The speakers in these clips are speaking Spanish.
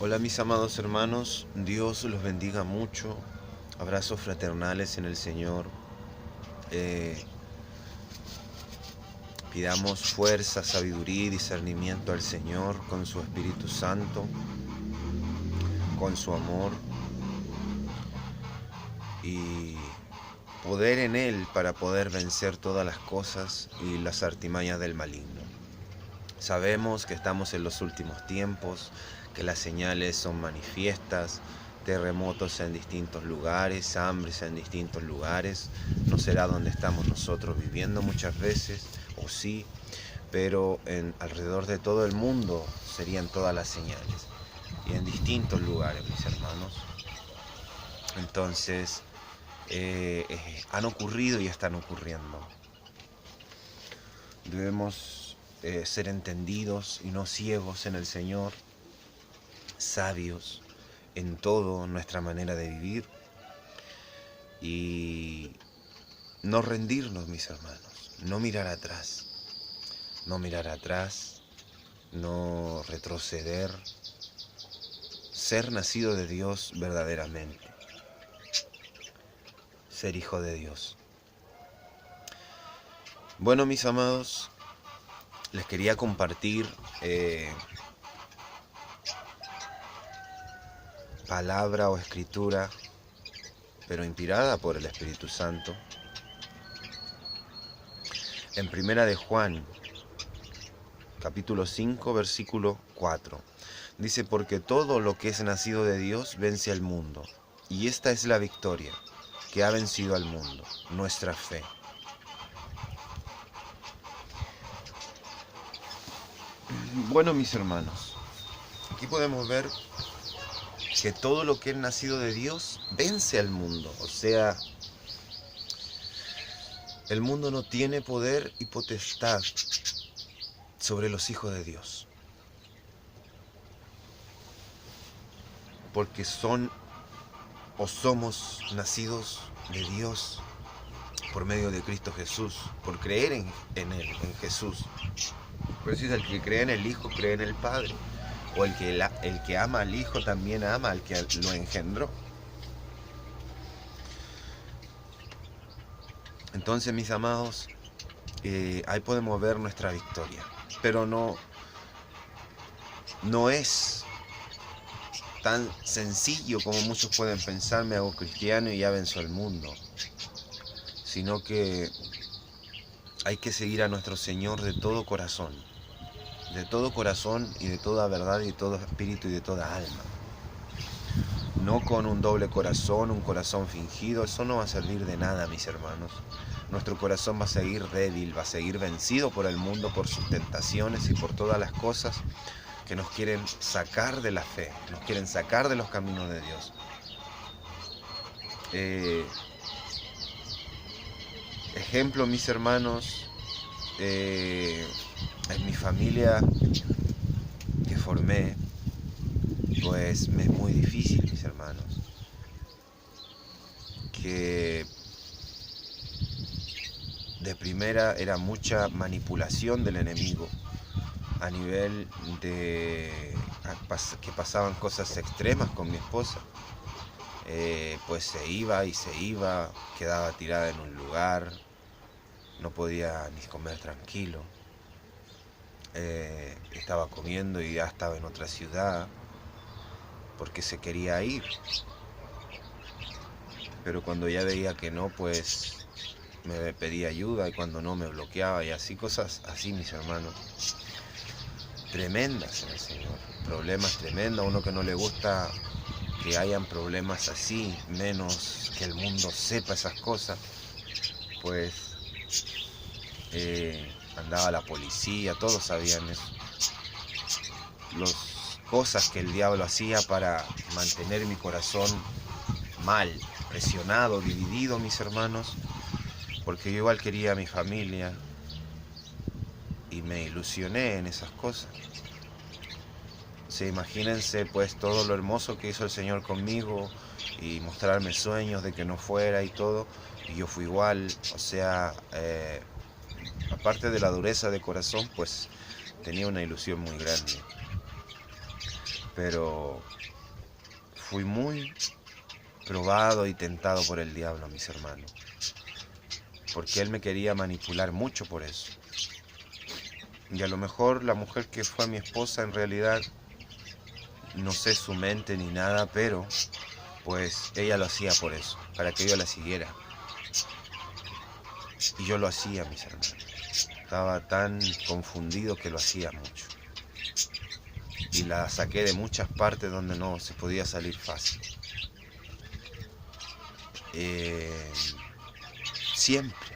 Hola mis amados hermanos, Dios los bendiga mucho, abrazos fraternales en el Señor. Eh, Pidamos fuerza, sabiduría y discernimiento al Señor con su Espíritu Santo, con su amor y poder en Él para poder vencer todas las cosas y las artimañas del maligno. Sabemos que estamos en los últimos tiempos, que las señales son manifiestas, terremotos en distintos lugares, hambres en distintos lugares. No será donde estamos nosotros viviendo muchas veces, o sí, pero alrededor de todo el mundo serían todas las señales. Y en distintos lugares, mis hermanos. Entonces, han ocurrido y están ocurriendo. Debemos ser entendidos y no ciegos en el Señor, sabios en todo nuestra manera de vivir y no rendirnos, mis hermanos, no mirar atrás, no retroceder, ser nacido de Dios verdaderamente, ser hijo de Dios. Bueno, mis amados, les quería compartir palabra o escritura, pero inspirada por el Espíritu Santo. En Primera de Juan, capítulo 5, versículo 4, dice: porque todo lo que es nacido de Dios vence al mundo, y esta es la victoria que ha vencido al mundo, nuestra fe. Bueno, mis hermanos, aquí podemos ver que todo lo que es nacido de Dios vence al mundo. O sea, el mundo no tiene poder y potestad sobre los hijos de Dios, porque son o somos nacidos de Dios por medio de Cristo Jesús, por creer en Él, en Jesús. Por eso es: el que cree en el Hijo, cree en el Padre. O el que ama al Hijo también ama al que lo engendró. Entonces, mis amados, ahí podemos ver nuestra victoria. Pero no es tan sencillo como muchos pueden pensar: me hago cristiano y ya venzo al mundo. Sino que hay que seguir a nuestro Señor de todo corazón y de toda verdad y de todo espíritu y de toda alma. No con un doble corazón, un corazón fingido. Eso no va a servir de nada, mis hermanos. Nuestro corazón va a seguir débil, va a seguir vencido por el mundo, por sus tentaciones y por todas las cosas que nos quieren sacar de la fe, nos quieren sacar de los caminos de Dios. Ejemplo, mis hermanos, en mi familia que formé, pues me es muy difícil, mis hermanos, que de primera era mucha manipulación del enemigo, a nivel de que pasaban cosas extremas con mi esposa. Pues se iba, quedaba tirada en un lugar, no podía ni comer tranquilo. Estaba comiendo y ya estaba en otra ciudad porque se quería ir. Pero cuando ya veía que no, pues me pedía ayuda, y cuando no, me bloqueaba, y así, cosas así, mis hermanos, tremendas en el Señor, problemas tremendos. A uno que no le gusta que hayan problemas así, menos que el mundo sepa esas cosas, pues andaba la policía, todos sabían eso. Las cosas que el diablo hacía para mantener mi corazón mal, presionado, dividido, mis hermanos, porque yo igual quería a mi familia y me ilusioné en esas cosas. Imagínense pues todo lo hermoso que hizo el Señor conmigo y mostrarme sueños de que no fuera y todo, y yo fui igual. O sea, aparte de la dureza de corazón, pues tenía una ilusión muy grande. pero fui muy probado y tentado por el diablo, mis hermanos, porque él me quería manipular mucho por eso. Y a lo mejor la mujer que fue mi esposa, en realidad no sé su mente ni nada, pero pues ella lo hacía por eso, para que yo la siguiera. Y yo lo hacía, mis hermanos. Estaba tan confundido que lo hacía mucho. Y la saqué de muchas partes donde no se podía salir fácil. Siempre.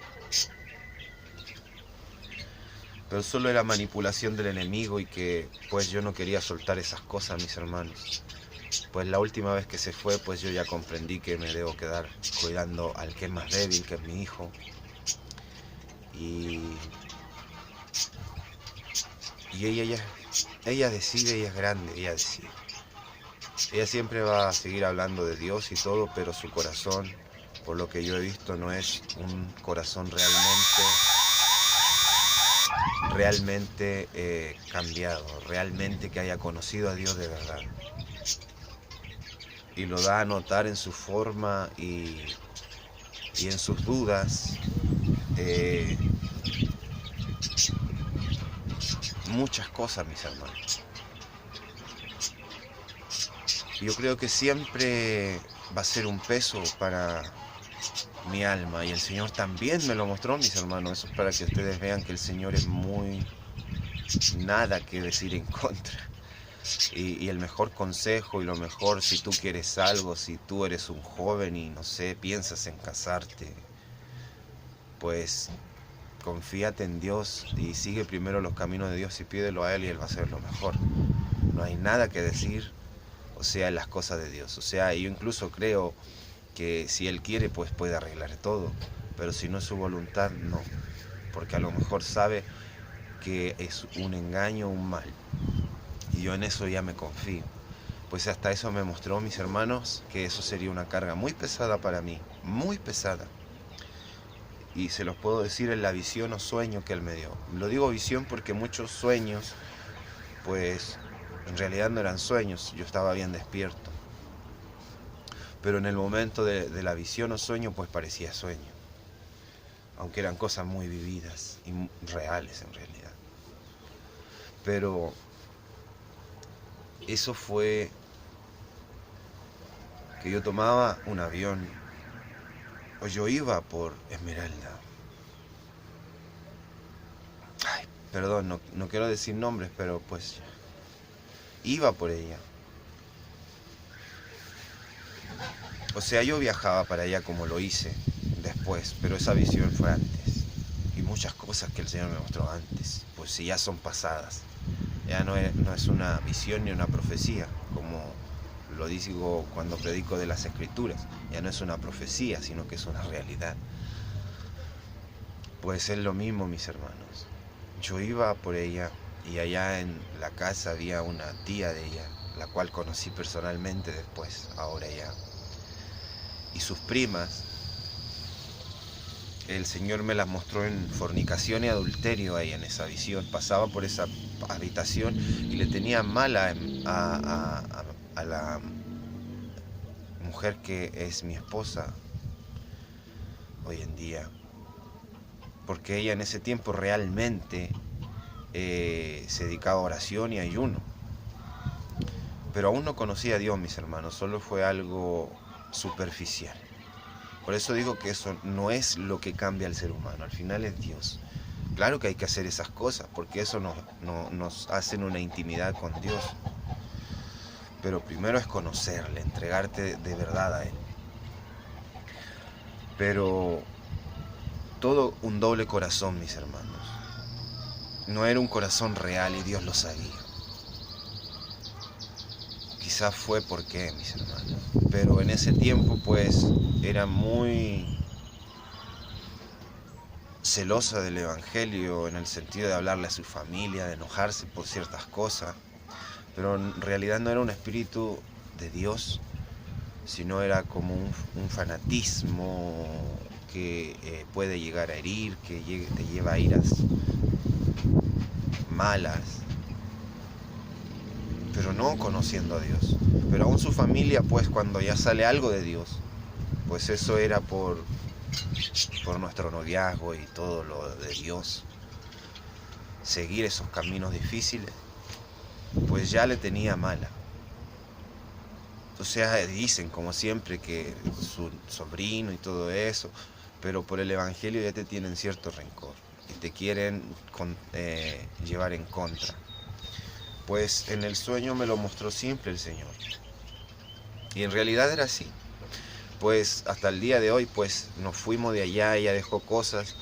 Pero solo era manipulación del enemigo y que pues yo no quería soltar esas cosas, mis hermanos. Pues la última vez que se fue, pues yo ya comprendí que me debo quedar cuidando al que es más débil, que es mi hijo. Y ella decide, ella es grande, ella decide. Ella siempre va a seguir hablando de Dios y todo, pero su corazón, por lo que yo he visto, no es un corazón realmente cambiado, realmente que haya conocido a Dios de verdad. Y lo da a notar en su forma y en sus dudas. Muchas cosas, mis hermanos. Yo creo que siempre va a ser un peso para mi alma, y el Señor también me lo mostró, mis hermanos. Eso es para que ustedes vean que el Señor es muy nada que decir en contra. Y el mejor consejo y lo mejor, si tú quieres algo, si tú eres un joven y no sé, piensas en casarte, pues confíate en Dios y sigue primero los caminos de Dios y pídelo a Él y Él va a hacer lo mejor. No hay nada que decir, o sea, en las cosas de Dios. O sea, yo incluso creo que si Él quiere, pues puede arreglar todo, pero si no es su voluntad, no, porque a lo mejor sabe que es un engaño, un mal, y yo en eso ya me confío. Pues hasta eso me mostró, mis hermanos, que eso sería una carga muy pesada para mí, muy pesada. Y se los puedo decir en la visión o sueño que Él me dio. Lo digo visión porque muchos sueños, pues en realidad no eran sueños, yo estaba bien despierto. Pero en el momento de la visión o sueño, pues parecía sueño. Aunque eran cosas muy vividas y reales en realidad. Pero eso fue que yo tomaba un avión, o yo iba por Esmeralda. Ay, perdón, no quiero decir nombres, pero pues iba por ella. O sea, yo viajaba para allá como lo hice después, pero esa visión fue antes. Y muchas cosas que el Señor me mostró antes, pues si ya son pasadas. Ya no es una visión ni una profecía, como lo digo cuando predico de las Escrituras. Ya no es una profecía, sino que es una realidad. Pues es lo mismo, mis hermanos. Yo iba por ella y allá en la casa había una tía de ella, la cual conocí personalmente después, ahora ya. Y sus primas, el Señor me las mostró en fornicación y adulterio ahí en esa visión. Pasaba por esa habitación y le tenía mal a la mujer que es mi esposa hoy en día. Porque ella en ese tiempo realmente se dedicaba a oración y ayuno. Pero aún no conocía a Dios, mis hermanos, solo fue algo superficial. Por eso digo que eso no es lo que cambia al ser humano, al final es Dios. Claro que hay que hacer esas cosas, porque eso nos hace una intimidad con Dios. Pero primero es conocerle, entregarte de verdad a Él. Pero todo un doble corazón, mis hermanos. No era un corazón real y Dios lo sabía. Quizás fue porque, mis hermanos. Pero en ese tiempo, pues, era muy celosa del Evangelio en el sentido de hablarle a su familia, de enojarse por ciertas cosas. Pero en realidad no era un espíritu de Dios, sino era como un fanatismo que puede llegar a herir, que te lleva a iras malas. pero no conociendo a Dios. Pero aún su familia, pues cuando ya sale algo de Dios, pues eso era por nuestro noviazgo y todo lo de Dios, seguir esos caminos difíciles, pues ya le tenía mala. O sea, dicen como siempre que su sobrino y todo eso, pero por el evangelio ya te tienen cierto rencor y te quieren llevar en contra. Pues en el sueño me lo mostró siempre el Señor. Y en realidad era así. Pues hasta el día de hoy, pues nos fuimos de allá, ella dejó cosas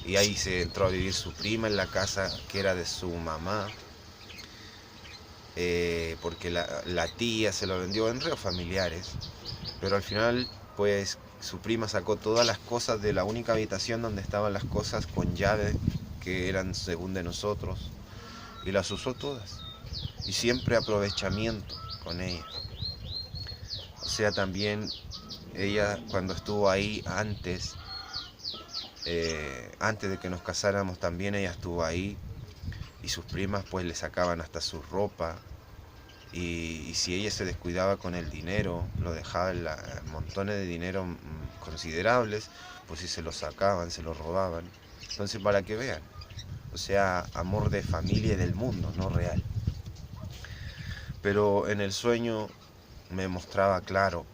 y ahí se entró a vivir su prima en la casa que era de su mamá. Porque la tía se lo vendió en reos familiares, pero al final pues su prima sacó todas las cosas de la única habitación donde estaban las cosas con llave que eran según de nosotros y las usó todas y siempre aprovechamiento con ella. O sea, también ella cuando estuvo ahí antes de que nos casáramos, también ella estuvo ahí y sus primas pues le sacaban hasta su ropa. Y si ella se descuidaba con el dinero, lo dejaba en montones de dinero considerables, pues si se lo sacaban, se lo robaban. Entonces, para que vean, o sea, amor de familia y del mundo, no real. Pero en el sueño me mostraba claro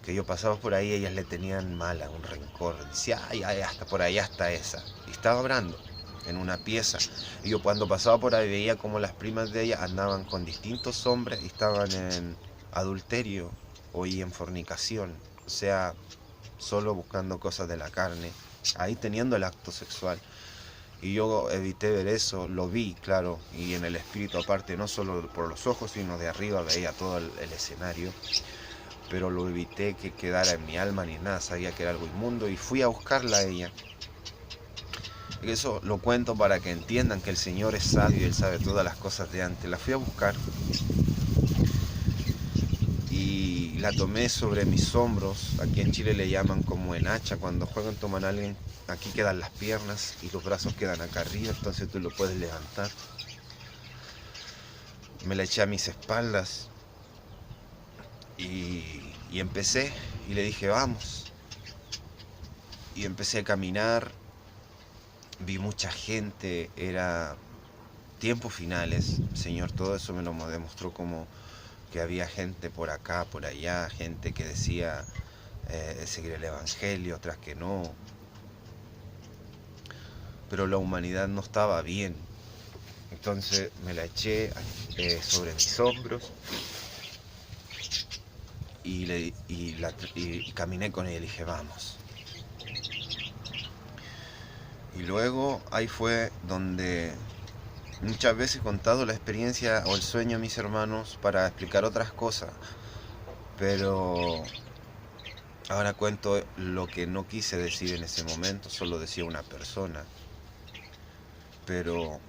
que yo pasaba por ahí, ellas le tenían mala, un rencor. Decía, ay, ay, hasta por allá está esa. Y estaba hablando en una pieza. Y yo cuando pasaba por ahí veía como las primas de ella andaban con distintos hombres y estaban en adulterio o y en fornicación. O sea, solo buscando cosas de la carne, ahí teniendo el acto sexual. Y yo evité ver eso, lo vi, claro, y en el espíritu aparte, no solo por los ojos, sino de arriba veía todo el escenario. Pero lo evité que quedara en mi alma ni nada, sabía que era algo inmundo y fui a buscarla a ella. Y eso lo cuento para que entiendan que el Señor es sabio y Él sabe todas las cosas de antes. La fui a buscar y la tomé sobre mis hombros. Aquí en Chile le llaman como en hacha, cuando juegan toman a alguien, aquí quedan las piernas y los brazos quedan acá arriba, entonces tú lo puedes levantar. Me la eché a mis espaldas y empecé y le dije vamos. Y empecé a caminar, vi mucha gente, era tiempos finales, Señor, todo eso me lo demostró como que había gente por acá, por allá, gente que decía seguir el evangelio, otras que no. Pero la humanidad no estaba bien. Entonces me la eché sobre mis hombros y caminé con ella y le dije vamos. Y luego ahí fue donde muchas veces he contado la experiencia o el sueño a mis hermanos para explicar otras cosas, pero ahora cuento lo que no quise decir en ese momento, solo decía una persona, pero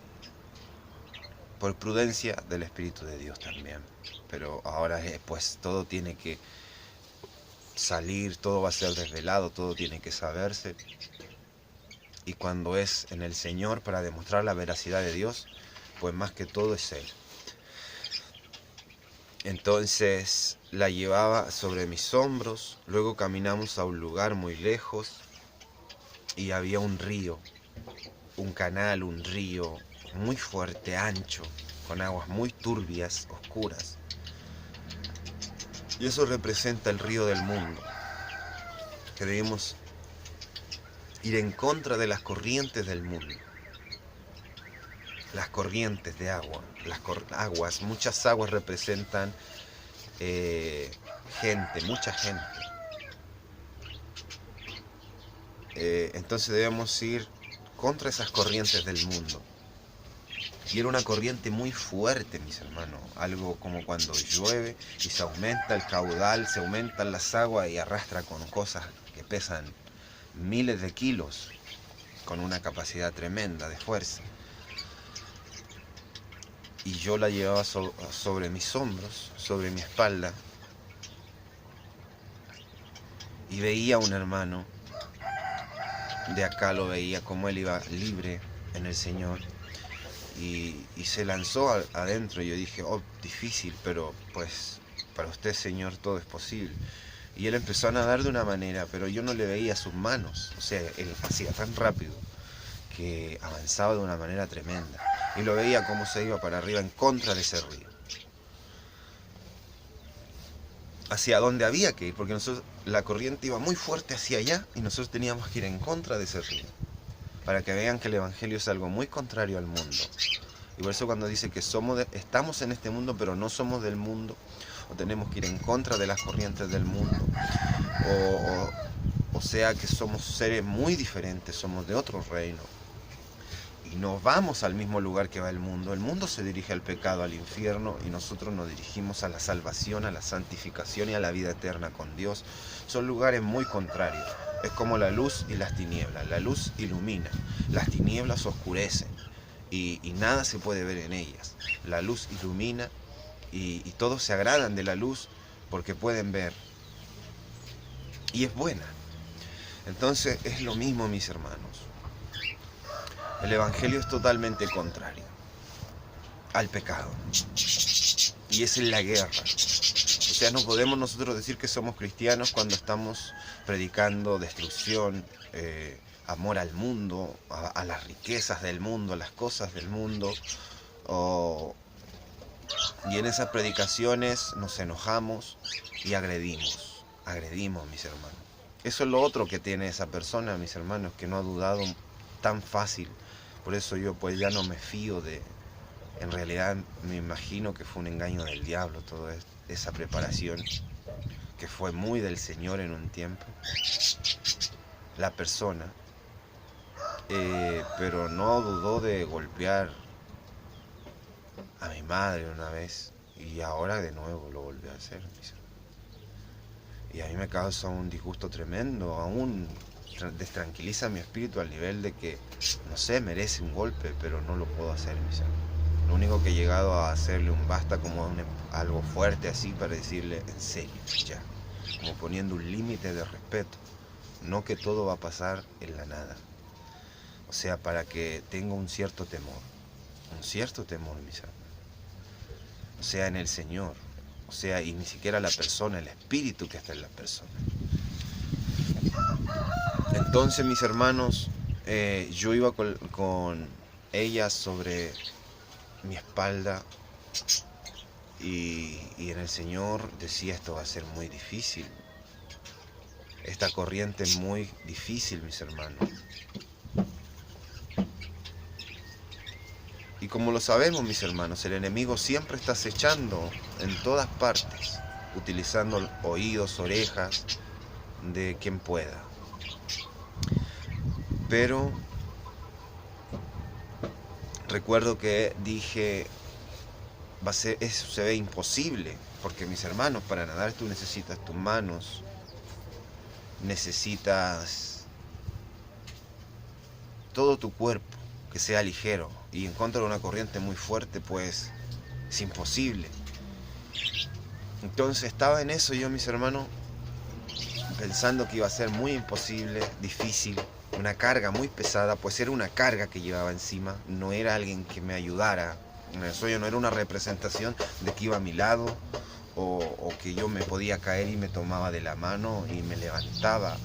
por prudencia del Espíritu de Dios también. Pero ahora pues todo tiene que salir, todo va a ser desvelado, todo tiene que saberse. Y cuando es en el Señor para demostrar la veracidad de Dios, pues más que todo es Él. Entonces la llevaba sobre mis hombros, luego caminamos a un lugar muy lejos y había un río, un canal, un río muy fuerte, ancho, con aguas muy turbias, oscuras. Y eso representa el río del mundo, que debemos ir en contra de las corrientes del mundo. Las corrientes de agua, muchas aguas representan gente, mucha gente. Entonces debemos ir contra esas corrientes del mundo. Y era una corriente muy fuerte, mis hermanos, algo como cuando llueve y se aumenta el caudal, se aumentan las aguas y arrastra con cosas que pesan miles de kilos, con una capacidad tremenda de fuerza. Y yo la llevaba sobre mis hombros, sobre mi espalda, y veía a un hermano, de acá lo veía como él iba libre en el Señor, y se lanzó adentro. Y yo dije, oh, difícil, pero pues para usted, Señor, todo es posible. Y él empezó a nadar de una manera, pero yo no le veía sus manos. O sea, él hacía tan rápido que avanzaba de una manera tremenda. Y lo veía cómo se iba para arriba en contra de ese río. Hacia donde había que ir, porque nosotros, la corriente iba muy fuerte hacia allá y nosotros teníamos que ir en contra de ese río. Para que vean que el Evangelio es algo muy contrario al mundo. Y por eso cuando dice que estamos en este mundo, pero no somos del mundo, o tenemos que ir en contra de las corrientes del mundo, o sea que somos seres muy diferentes, somos de otro reino. Y no vamos al mismo lugar que va el mundo se dirige al pecado, al infierno, y nosotros nos dirigimos a la salvación, a la santificación y a la vida eterna con Dios. Son lugares muy contrarios. Es como la luz y las tinieblas. La luz ilumina, las tinieblas oscurecen y nada se puede ver en ellas. La luz ilumina y todos se agradan de la luz porque pueden ver y es buena. Entonces es lo mismo, mis hermanos. El Evangelio es totalmente contrario al pecado. Y es en la guerra. O sea, no podemos nosotros decir que somos cristianos cuando estamos predicando destrucción, amor al mundo, a las riquezas del mundo, a las cosas del mundo. Y en esas predicaciones nos enojamos y agredimos. Agredimos, mis hermanos. Eso es lo otro que tiene esa persona, mis hermanos, que no ha dudado tan fácil. Por eso yo pues ya no me fío de... En realidad me imagino que fue un engaño del diablo toda esa preparación, que fue muy del Señor en un tiempo, la persona, pero no dudó de golpear a mi madre una vez y ahora de nuevo lo volvió a hacer. Y a mí me causa un disgusto tremendo, aún destranquiliza mi espíritu al nivel de que, no sé, merece un golpe, pero no lo puedo hacer, mis hermanos. Lo único que he llegado a hacerle un basta como algo fuerte así para decirle, en serio, ya. Como poniendo un límite de respeto. No que todo va a pasar en la nada. O sea, para que tenga un cierto temor. Un cierto temor, mis hermanos. O sea, en el Señor. O sea, y ni siquiera la persona, el espíritu que está en la persona. Entonces, mis hermanos, yo iba con ella sobre mi espalda y en el Señor decía, esto va a ser muy difícil. Esta corriente es muy difícil, mis hermanos. Y como lo sabemos, mis hermanos, el enemigo siempre está acechando en todas partes, utilizando oídos, orejas de quien pueda. Pero recuerdo que dije, eso se ve imposible, porque mis hermanos, para nadar tú necesitas tus manos, necesitas todo tu cuerpo que sea ligero, y en contra de una corriente muy fuerte, pues es imposible. Entonces estaba en eso yo, mis hermanos, pensando que iba a ser muy imposible, difícil, una carga muy pesada, pues era una carga que llevaba encima, no era alguien que me ayudara. Eso no era una representación de que iba a mi lado o que yo me podía caer y me tomaba de la mano y me levantaba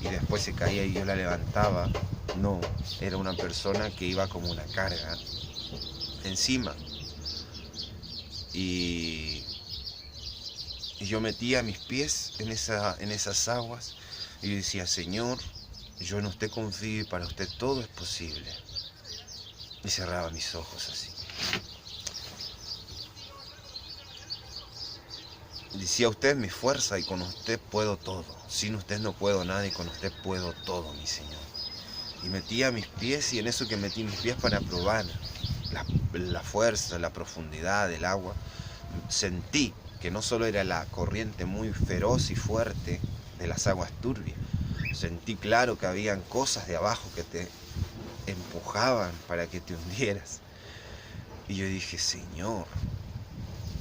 y después se caía y yo la levantaba. No, era una persona que iba como una carga encima. Y yo metía mis pies en esas aguas y decía, Señor, yo en usted confío y para usted todo es posible. Y cerraba mis ojos así. Decía, usted es mi fuerza y con usted puedo todo. Sin usted no puedo nada y con usted puedo todo, mi Señor. Y metía mis pies y en eso que metí mis pies para probar la fuerza, la profundidad del agua, sentí que no solo era la corriente muy feroz y fuerte de las aguas turbias, sentí claro que habían cosas de abajo que te empujaban para que te hundieras. Y yo dije, Señor,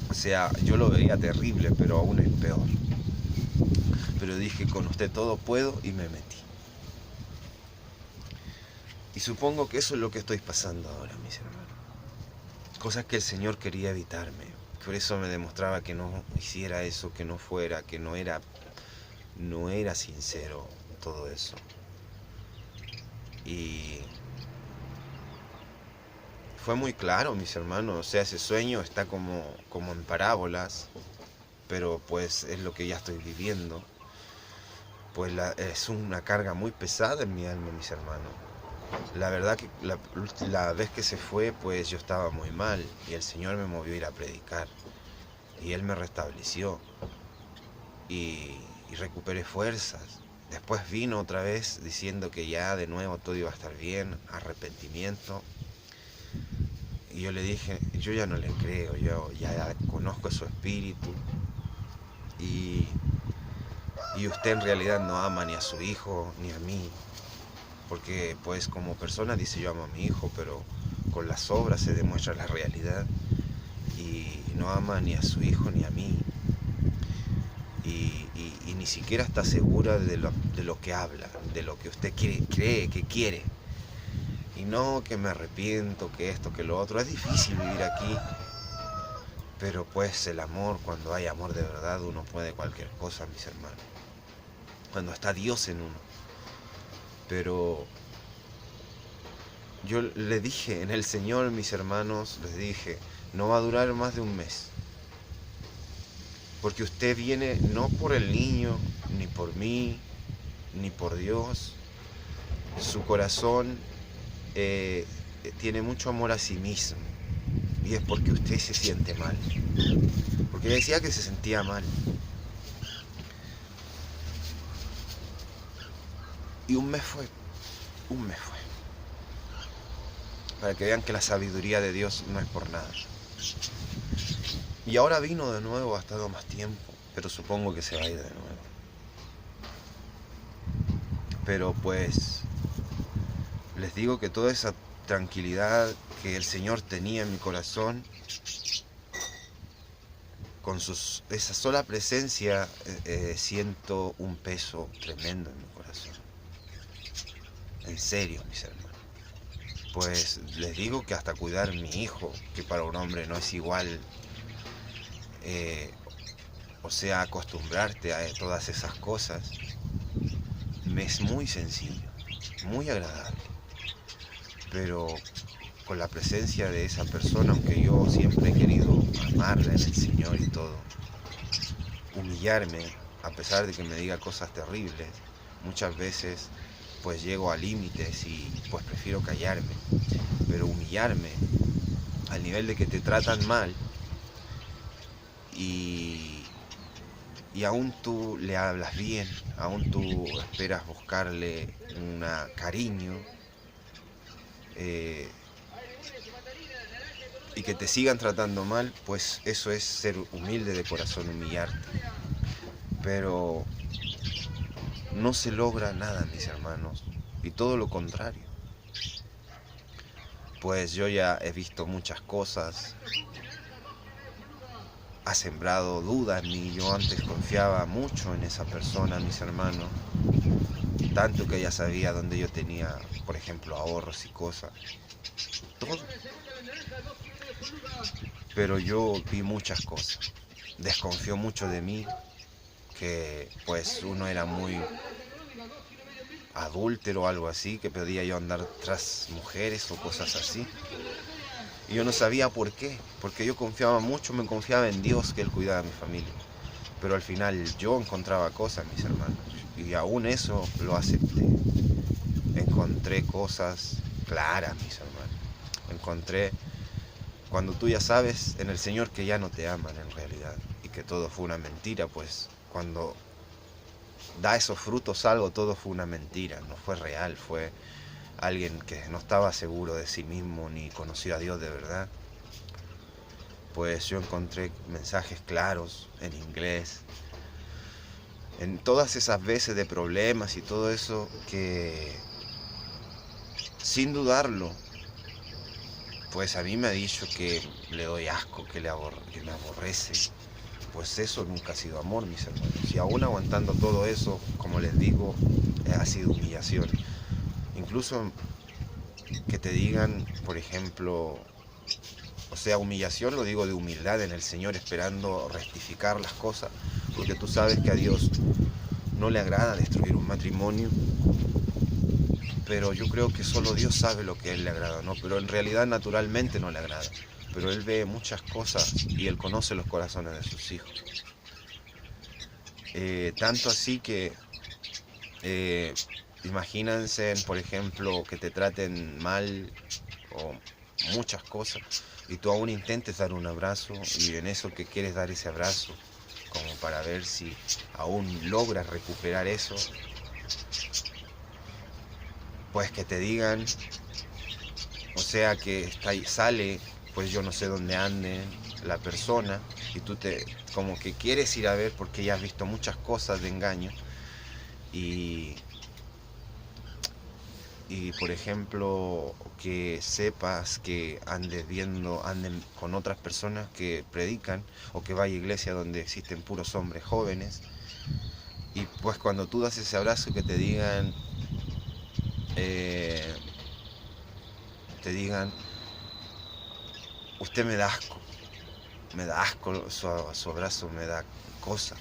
o sea, yo lo veía terrible, pero aún es peor. Pero dije, con usted todo puedo y me metí. Y supongo que eso es lo que estoy pasando ahora, mis hermanos. cosas que el Señor quería evitarme. Por eso me demostraba que no hiciera eso, que no fuera, que no era sincero todo eso. Y fue muy claro, mis hermanos. O sea, ese sueño está como en parábolas, pero pues es lo que ya estoy viviendo. Pues es una carga muy pesada en mi alma, mis hermanos. La verdad que la vez que se fue, pues yo estaba muy mal y el Señor me movió a ir a predicar y Él me restableció y recuperé fuerzas. Después vino otra vez diciendo que ya de nuevo todo iba a estar bien, arrepentimiento. Y yo le dije, yo ya no le creo, yo ya conozco su espíritu y usted en realidad no ama ni a su hijo ni a mí. Porque pues como persona dice yo amo a mi hijo, pero con las obras se demuestra la realidad. Y no ama ni a su hijo ni a mí. Y ni siquiera está segura de lo que habla, de lo que usted cree que quiere. Y no que me arrepiento, que esto, que lo otro. Es difícil vivir aquí. Pero pues el amor, cuando hay amor de verdad, uno puede cualquier cosa, mis hermanos. Cuando está Dios en uno. Pero yo le dije en el Señor, mis hermanos, les dije, no va a durar más de un mes. Porque usted viene no por el niño, ni por mí, ni por Dios. Su corazón tiene mucho amor a sí mismo. Y es porque usted se siente mal. Porque decía que se sentía mal. Y un mes fue. Para que vean que la sabiduría de Dios no es por nada. Y ahora vino de nuevo, ha estado más tiempo, pero supongo que se va a ir de nuevo. Pero pues les digo que toda esa tranquilidad que el Señor tenía en mi corazón, con esa sola presencia siento un peso tremendo en mi corazón. En serio, mis hermanos. Pues les digo que hasta cuidar a mi hijo, que para un hombre no es igual, o sea, acostumbrarte a todas esas cosas, me es muy sencillo, muy agradable. Pero con la presencia de esa persona, aunque yo siempre he querido amarla en el Señor y todo, humillarme, a pesar de que me diga cosas terribles, muchas veces pues llego a límites y pues prefiero callarme. Pero humillarme al nivel de que te tratan mal y aún tú le hablas bien, aún tú esperas buscarle un cariño, y que te sigan tratando mal, pues eso es ser humilde de corazón, humillarte. Pero no se logra nada, mis hermanos, y todo lo contrario. Pues yo ya he visto muchas cosas, ha sembrado duda en mí. Yo antes confiaba mucho en esa persona, mis hermanos, tanto que ella sabía dónde yo tenía, por ejemplo, ahorros y cosas, todo. Pero yo vi muchas cosas, desconfió mucho de mí, que pues uno era muy adúltero o algo así, que podía yo andar tras mujeres o cosas así. Y yo no sabía por qué, porque yo confiaba mucho, me confiaba en Dios, que Él cuidaba de mi familia. Pero al final yo encontraba cosas, mis hermanos, y aún eso lo acepté. Encontré cosas claras, mis hermanos. Encontré, cuando tú ya sabes en el Señor que ya no te aman en realidad, y que todo fue una mentira, pues cuando da esos frutos algo, todo fue una mentira, no fue real, fue alguien que no estaba seguro de sí mismo ni conoció a Dios de verdad. Pues yo encontré mensajes claros en inglés, en todas esas veces de problemas y todo eso, que sin dudarlo, pues a mí me ha dicho que le doy asco, que me aborrece. Pues eso nunca ha sido amor, mis hermanos. Y aún aguantando todo eso, como les digo, ha sido humillación. Incluso que te digan, por ejemplo, O sea, humillación lo digo de humildad en el Señor, esperando rectificar las cosas, porque tú sabes que a Dios no le agrada destruir un matrimonio, pero yo creo que solo Dios sabe lo que a Él le agrada, ¿no? Pero en realidad naturalmente no le agrada, pero Él ve muchas cosas y Él conoce los corazones de sus hijos. Tanto así que eh, imagínense, por ejemplo, que te traten mal o muchas cosas y tú aún intentes dar un abrazo y en eso que quieres dar ese abrazo como para ver si aún logras recuperar eso, pues que te digan, o sea que está ahí, sale, pues yo no sé dónde ande la persona y tú te como que quieres ir a ver porque ya has visto muchas cosas de engaño y por ejemplo que sepas que anden con otras personas que predican o que vaya a iglesia donde existen puros hombres jóvenes y pues cuando tú das ese abrazo que eh, te digan usted me da asco su abrazo, me da cosa,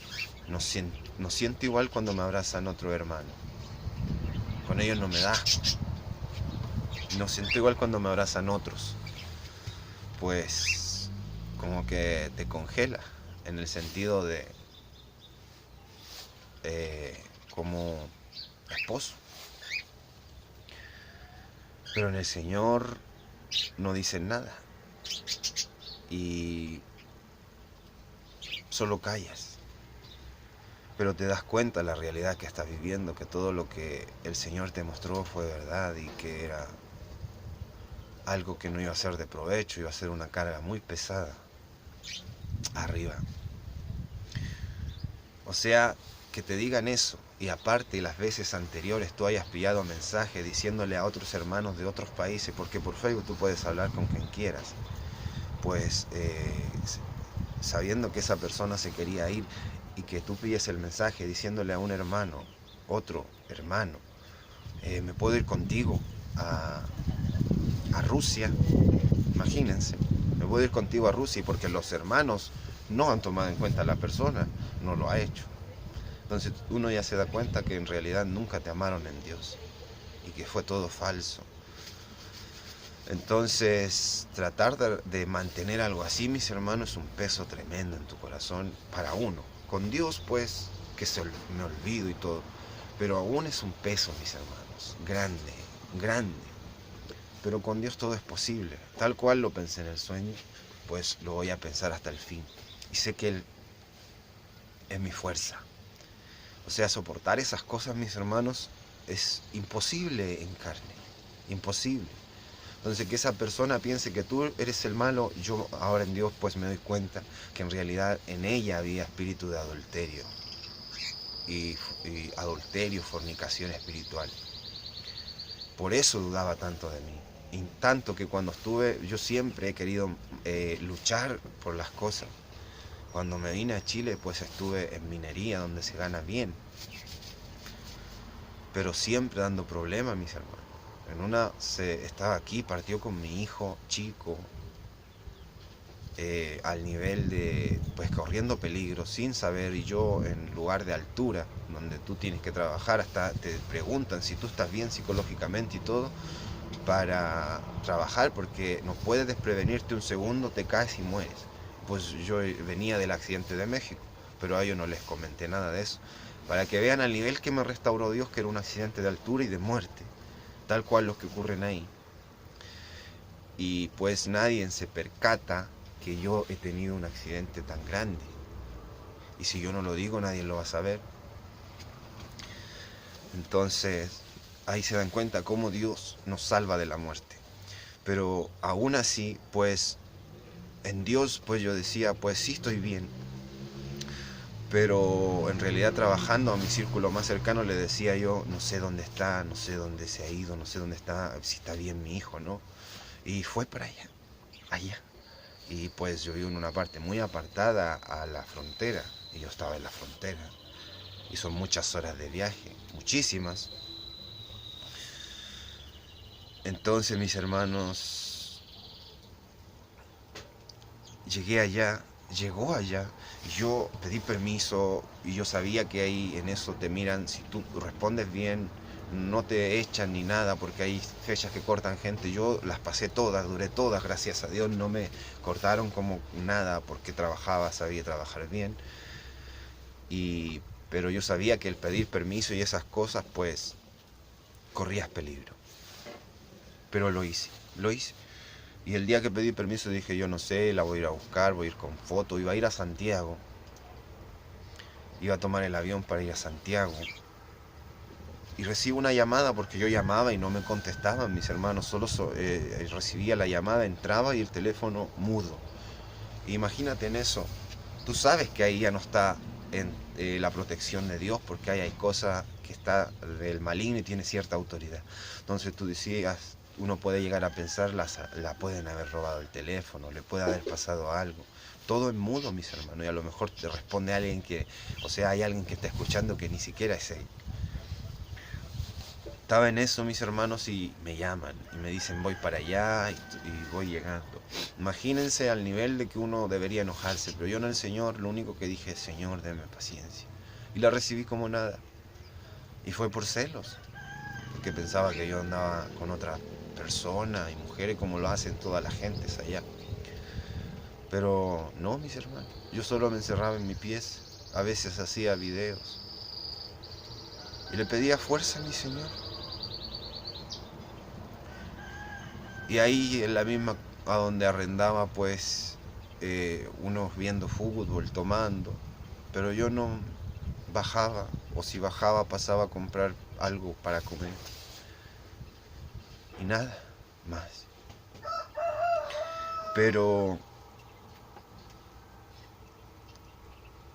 no siento igual cuando me abrazan otro hermano, con ellos no me da asco, no siento igual cuando me abrazan otros, pues como que te congela en el sentido de como esposo. Pero en el Señor no dicen nada y solo callas. Pero te das cuenta de la realidad que estás viviendo, que todo lo que el Señor te mostró fue verdad y que era algo que no iba a ser de provecho, iba a ser una carga muy pesada arriba. O sea, que te digan eso y aparte las veces anteriores tú hayas pillado mensajes diciéndole a otros hermanos de otros países, porque por Facebook tú puedes hablar con quien quieras, pues sabiendo que esa persona se quería ir y que tú pilles el mensaje diciéndole a un hermano, otro hermano, me puedo ir contigo a Rusia, imagínense, me puedo ir contigo a Rusia porque los hermanos no han tomado en cuenta a la persona, no lo ha hecho. Entonces uno ya se da cuenta que en realidad nunca te amaron en Dios y que fue todo falso. Entonces tratar de mantener algo así, mis hermanos, es un peso tremendo en tu corazón para uno. Con Dios pues que me olvido y todo, pero aún es un peso, mis hermanos, grande, grande. Pero con Dios todo es posible. Tal cual lo pensé en el sueño, pues lo voy a pensar hasta el fin. Y sé que Él es mi fuerza. O sea, soportar esas cosas, mis hermanos, es imposible en carne. Imposible. Entonces que esa persona piense que tú eres el malo, yo ahora en Dios pues me doy cuenta que en realidad en ella había espíritu de adulterio. Y adulterio, fornicación espiritual. Por eso dudaba tanto de mí. Y tanto que cuando estuve, yo siempre he querido luchar por las cosas. Cuando me vine a Chile, pues estuve en minería, donde se gana bien. Pero siempre dando problemas, mis hermanos. En una estaba aquí, partió con mi hijo chico, al nivel de, pues corriendo peligro, sin saber, y yo en lugar de altura, donde tú tienes que trabajar, hasta te preguntan si tú estás bien psicológicamente y todo, para trabajar, porque no puedes desprevenirte un segundo, te caes y mueres. Pues yo venía del accidente de México, pero a ellos no les comenté nada de eso, para que vean al nivel que me restauró Dios, que era un accidente de altura y de muerte, tal cual los que ocurren ahí. Y pues nadie se percata que yo he tenido un accidente tan grande. Y si yo no lo digo, nadie lo va a saber. Entonces, ahí se dan cuenta cómo Dios nos salva de la muerte. Pero aún así, pues, en Dios, pues yo decía, pues sí estoy bien. Pero en realidad trabajando a mi círculo más cercano le decía yo, no sé dónde está, no sé dónde se ha ido, no sé dónde está, si está bien mi hijo, ¿no? Y fue para allá. Y pues yo vivo en una parte muy apartada a la frontera, y yo estaba en la frontera. Y son muchas horas de viaje, muchísimas. Entonces, mis hermanos, llegó allá, yo pedí permiso y yo sabía que ahí en eso te miran, si tú respondes bien, no te echan ni nada porque hay fechas que cortan gente. Yo las pasé todas, duré todas, gracias a Dios no me cortaron como nada porque trabajaba, sabía trabajar bien. Y, pero yo sabía que el pedir permiso y esas cosas pues corrías peligro. Pero lo hice, lo hice. Y el día que pedí permiso dije, yo no sé, la voy a ir a buscar, voy a ir con foto, iba a ir a Santiago. Iba a tomar el avión para ir a Santiago. Y recibo una llamada porque yo llamaba y no me contestaban mis hermanos, solo recibía la llamada, entraba y el teléfono mudo. Imagínate en eso, tú sabes que ahí ya no está en la protección de Dios porque ahí hay cosas que está del maligno y tiene cierta autoridad. Entonces tú decías, uno puede llegar a pensar, la pueden haber robado el teléfono, le puede haber pasado algo. Todo en mudo, mis hermanos, y a lo mejor te responde alguien que, o sea, hay alguien que está escuchando que ni siquiera es él. Estaba en eso, mis hermanos, y me llaman y me dicen voy para allá y voy llegando. Imagínense al nivel de que uno debería enojarse, pero yo en el Señor lo único que dije es Señor, denme paciencia. Y la recibí como nada. Y fue por celos, porque pensaba que yo andaba con otra persona y mujeres como lo hacen todas las gentes allá. Pero no, mis hermanos, yo solo me encerraba en mi pies, a veces hacía videos y le pedía fuerza a mi Señor. Y ahí en la misma a donde arrendaba pues unos viendo fútbol, tomando, pero yo no bajaba, o si bajaba pasaba a comprar algo para comer y nada más. Pero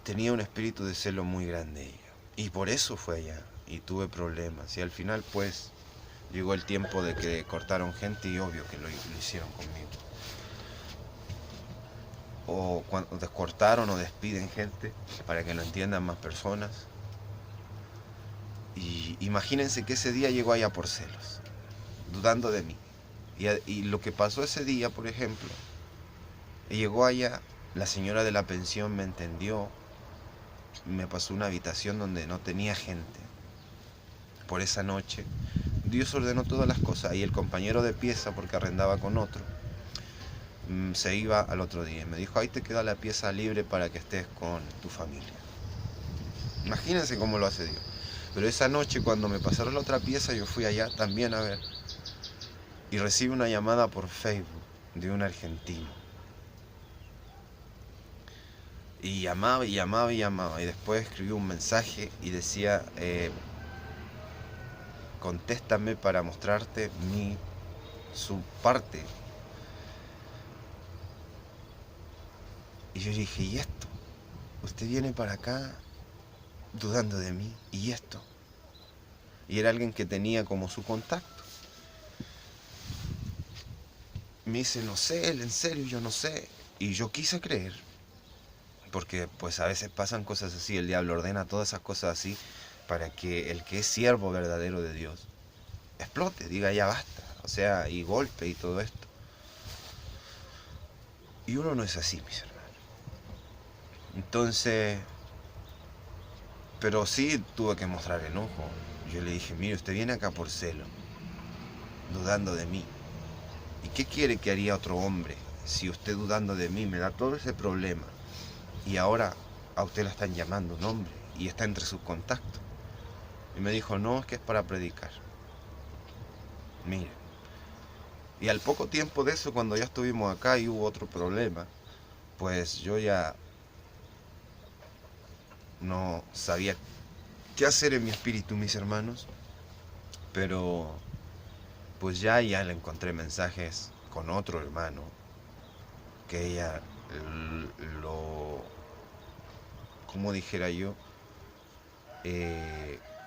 tenía un espíritu de celo muy grande ella, y por eso fue allá y tuve problemas y al final pues llegó el tiempo de que cortaron gente y obvio que lo hicieron conmigo. O cuando descortaron o despiden gente para que lo entiendan más personas. Y imagínense que ese día llegó allá por celos, dudando de mí. Y lo que pasó ese día, por ejemplo, llegó allá, la señora de la pensión me entendió, me pasó una habitación donde no tenía gente. Por esa noche, Dios ordenó todas las cosas y el compañero de pieza, porque arrendaba con otro, se iba al otro día y me dijo, ahí te queda la pieza libre para que estés con tu familia. Imagínense cómo lo hace Dios. Pero esa noche cuando me pasaron la otra pieza yo fui allá también a ver. Y recibí una llamada por Facebook de un argentino. Y llamaba y llamaba y llamaba. Y después escribí un mensaje y decía, contéstame para mostrarte su parte. Y yo dije, ¿y esto? Usted viene para acá dudando de mí. ¿Y esto? Y era alguien que tenía como su contacto. Me dice, no sé, en serio, yo no sé. Y yo quise creer. Porque pues a veces pasan cosas así, el diablo ordena todas esas cosas así para que el que es siervo verdadero de Dios explote, diga ya basta, o sea, y golpe y todo esto. Y uno no es así, mis hermanos. Entonces, pero sí tuve que mostrar enojo. Yo le dije, mire, usted viene acá por celo, dudando de mí. ¿Y qué quiere que haría otro hombre si usted dudando de mí me da todo ese problema? Y ahora a usted la están llamando un hombre y está entre sus contactos. Y me dijo, no, es que es para predicar. Mire. Y al poco tiempo de eso, cuando ya estuvimos acá y hubo otro problema, pues yo ya no sabía qué hacer en mi espíritu, mis hermanos. Pero pues ya le encontré mensajes con otro hermano que ella como dijera yo,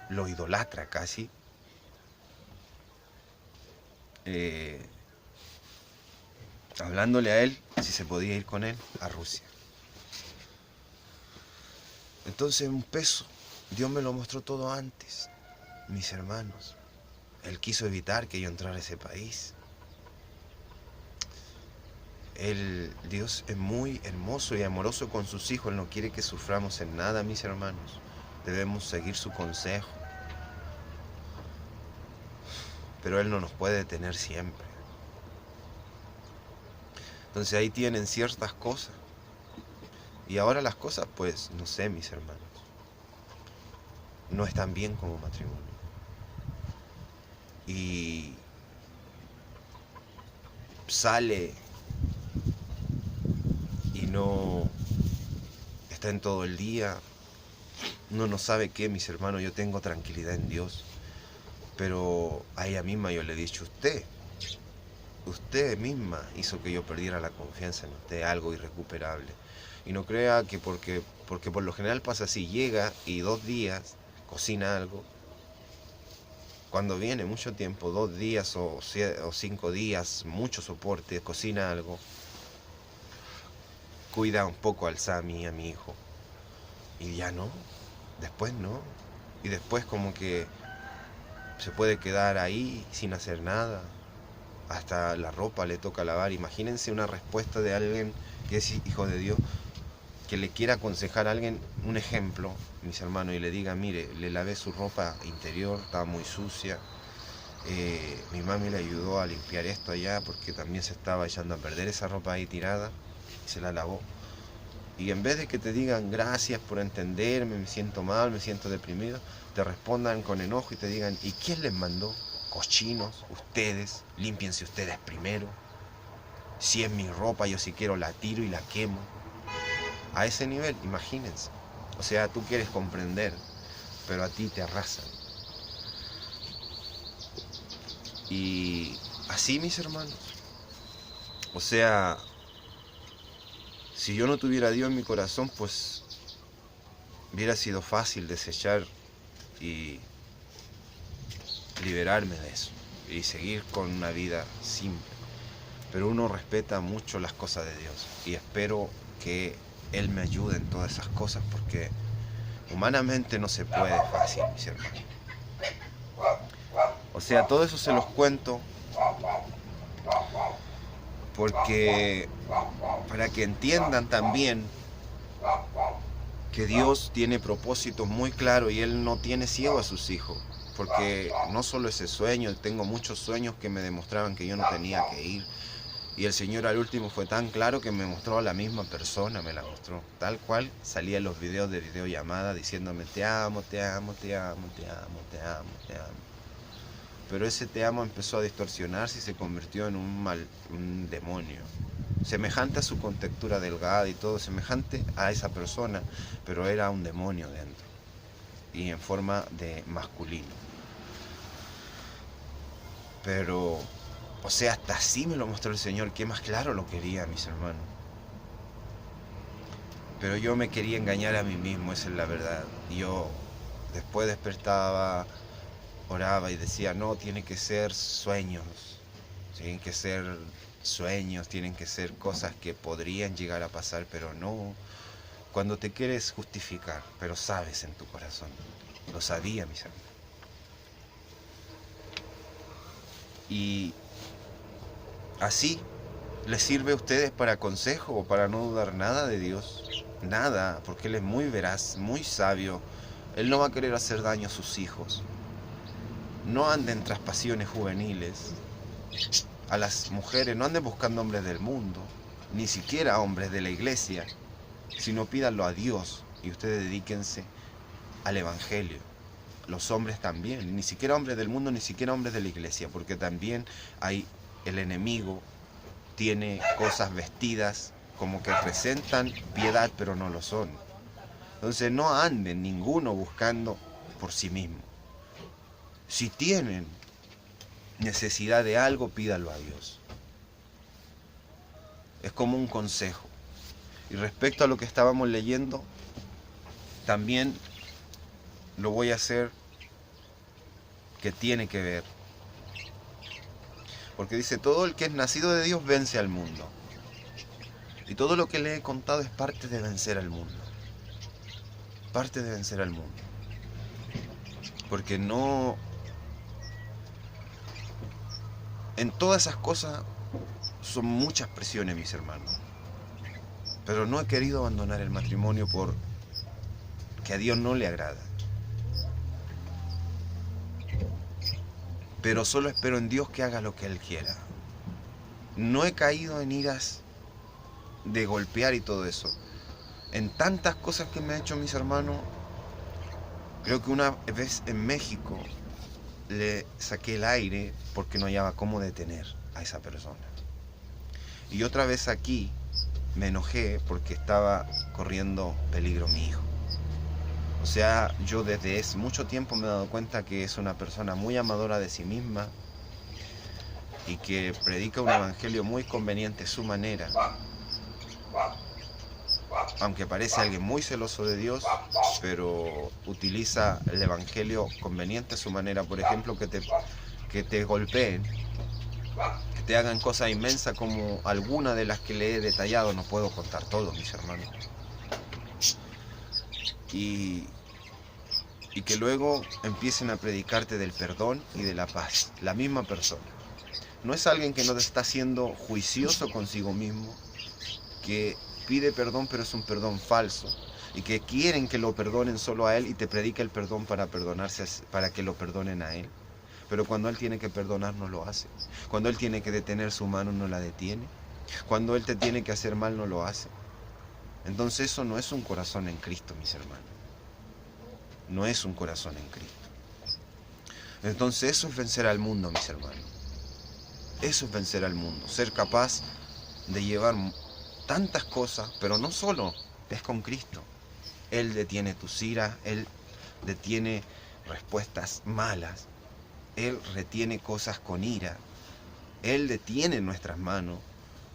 lo idolatra casi. Hablándole a él si se podía ir con él a Rusia. Entonces un peso, Dios me lo mostró todo antes, mis hermanos. Él quiso evitar que yo entrara a ese país. Dios es muy hermoso y amoroso con sus hijos. Él no quiere que suframos en nada, mis hermanos. Debemos seguir su consejo. Pero Él no nos puede detener siempre. Entonces ahí tienen ciertas cosas. Y ahora las cosas, pues, no sé, mis hermanos, no están bien como matrimonio. Y sale y no está en todo el día. Uno no sabe qué, mis hermanos. Yo tengo tranquilidad en Dios. Pero a ella misma yo le he dicho, usted misma hizo que yo perdiera la confianza en usted, algo irrecuperable. Y no crea que porque por lo general pasa así, llega y 2 días cocina algo. Cuando viene mucho tiempo, 2 días o 5 días, mucho soporte, cocina algo. Cuida un poco al Sammy, a mi hijo. Y ya no, después no. Y después como que se puede quedar ahí sin hacer nada. Hasta la ropa le toca lavar. Imagínense una respuesta de alguien que es hijo de Dios, que le quiera aconsejar a alguien, un ejemplo, mis hermanos, y le diga, mire, le lavé su ropa interior, estaba muy sucia. Mi mami le ayudó a limpiar esto allá porque también se estaba echando a perder esa ropa ahí tirada y se la lavó. Y en vez de que te digan gracias por entenderme, me siento mal, me siento deprimido, te respondan con enojo y te digan, ¿y quién les mandó? Cochinos, ustedes, límpiense ustedes primero. Si es mi ropa, yo si quiero la tiro y la quemo. A ese nivel, imagínense. O sea, tú quieres comprender, pero a ti te arrasan. Y así, mis hermanos. O sea, si yo no tuviera a Dios en mi corazón, pues hubiera sido fácil desechar y liberarme de eso y seguir con una vida simple. Pero uno respeta mucho las cosas de Dios y espero que Él me ayude en todas esas cosas porque humanamente no se puede fácil, mis hermanos. O sea, todo eso se los cuento porque para que entiendan también que Dios tiene propósitos muy claros y Él no tiene ciego a sus hijos. Porque no solo ese sueño, tengo muchos sueños que me demostraban que yo no tenía que ir. Y el Señor al último fue tan claro que me mostró a la misma persona, me la mostró. Tal cual salía en los videos de videollamada diciéndome te amo, te amo, te amo, te amo, te amo, te amo. Pero ese te amo empezó a distorsionarse y se convirtió en un demonio. Semejante a su contextura delgada y todo, semejante a esa persona, pero era un demonio dentro. Y en forma de masculino. Pero, o sea, hasta así me lo mostró el Señor, que más claro lo quería, mis hermanos. Pero yo me quería engañar a mí mismo, esa es la verdad. Yo después despertaba, oraba y decía, no, tiene que ser sueños. Tienen que ser sueños, tienen que ser cosas que podrían llegar a pasar, pero no. Cuando te quieres justificar, pero sabes en tu corazón. Lo sabía, mis hermanos. Y así les sirve a ustedes para consejo o para no dudar nada de Dios. Nada, porque Él es muy veraz, muy sabio. Él no va a querer hacer daño a sus hijos. No anden tras pasiones juveniles. A las mujeres no anden buscando hombres del mundo, ni siquiera hombres de la iglesia, sino pídanlo a Dios y ustedes dedíquense al Evangelio. Los hombres también, ni siquiera hombres del mundo, ni siquiera hombres de la iglesia, porque también hay el enemigo, tiene cosas vestidas como que presentan piedad, pero no lo son. Entonces no anden ninguno buscando por sí mismo. Si tienen necesidad de algo, pídalo a Dios. Es como un consejo. Y respecto a lo que estábamos leyendo, también lo voy a hacer que tiene que ver. Porque dice, todo el que es nacido de Dios vence al mundo. Y todo lo que le he contado es parte de vencer al mundo. Parte de vencer al mundo. Porque no... En todas esas cosas son muchas presiones, mis hermanos. Pero no he querido abandonar el matrimonio porque a Dios no le agrada. Pero solo espero en Dios que haga lo que Él quiera. No he caído en iras de golpear y todo eso. En tantas cosas que me ha hecho mis hermanos, creo que una vez en México le saqué el aire porque no hallaba cómo detener a esa persona. Y otra vez aquí me enojé porque estaba corriendo peligro mi hijo. O sea, yo desde hace mucho tiempo me he dado cuenta que es una persona muy amadora de sí misma y que predica un evangelio muy conveniente a su manera. Aunque parece alguien muy celoso de Dios, pero utiliza el evangelio conveniente a su manera. Por ejemplo, que te golpeen, que te hagan cosas inmensas como alguna de las que le he detallado. No puedo contar todo, mis hermanos. Y que luego empiecen a predicarte del perdón y de la paz, la misma persona. No es alguien que no te está siendo juicioso consigo mismo, que pide perdón pero es un perdón falso, y que quieren que lo perdonen solo a él y te predica el perdón para perdonarse, para que lo perdonen a él. Pero cuando él tiene que perdonar no lo hace. Cuando él tiene que detener su mano no la detiene. Cuando él te tiene que hacer mal no lo hace. Entonces eso no es un corazón en Cristo, mis hermanos. No es un corazón en Cristo. Entonces eso es vencer al mundo, mis hermanos. Eso es vencer al mundo. Ser capaz de llevar tantas cosas, pero no solo es con Cristo. Él detiene tus iras, Él detiene respuestas malas, Él retiene cosas con ira, Él detiene nuestras manos,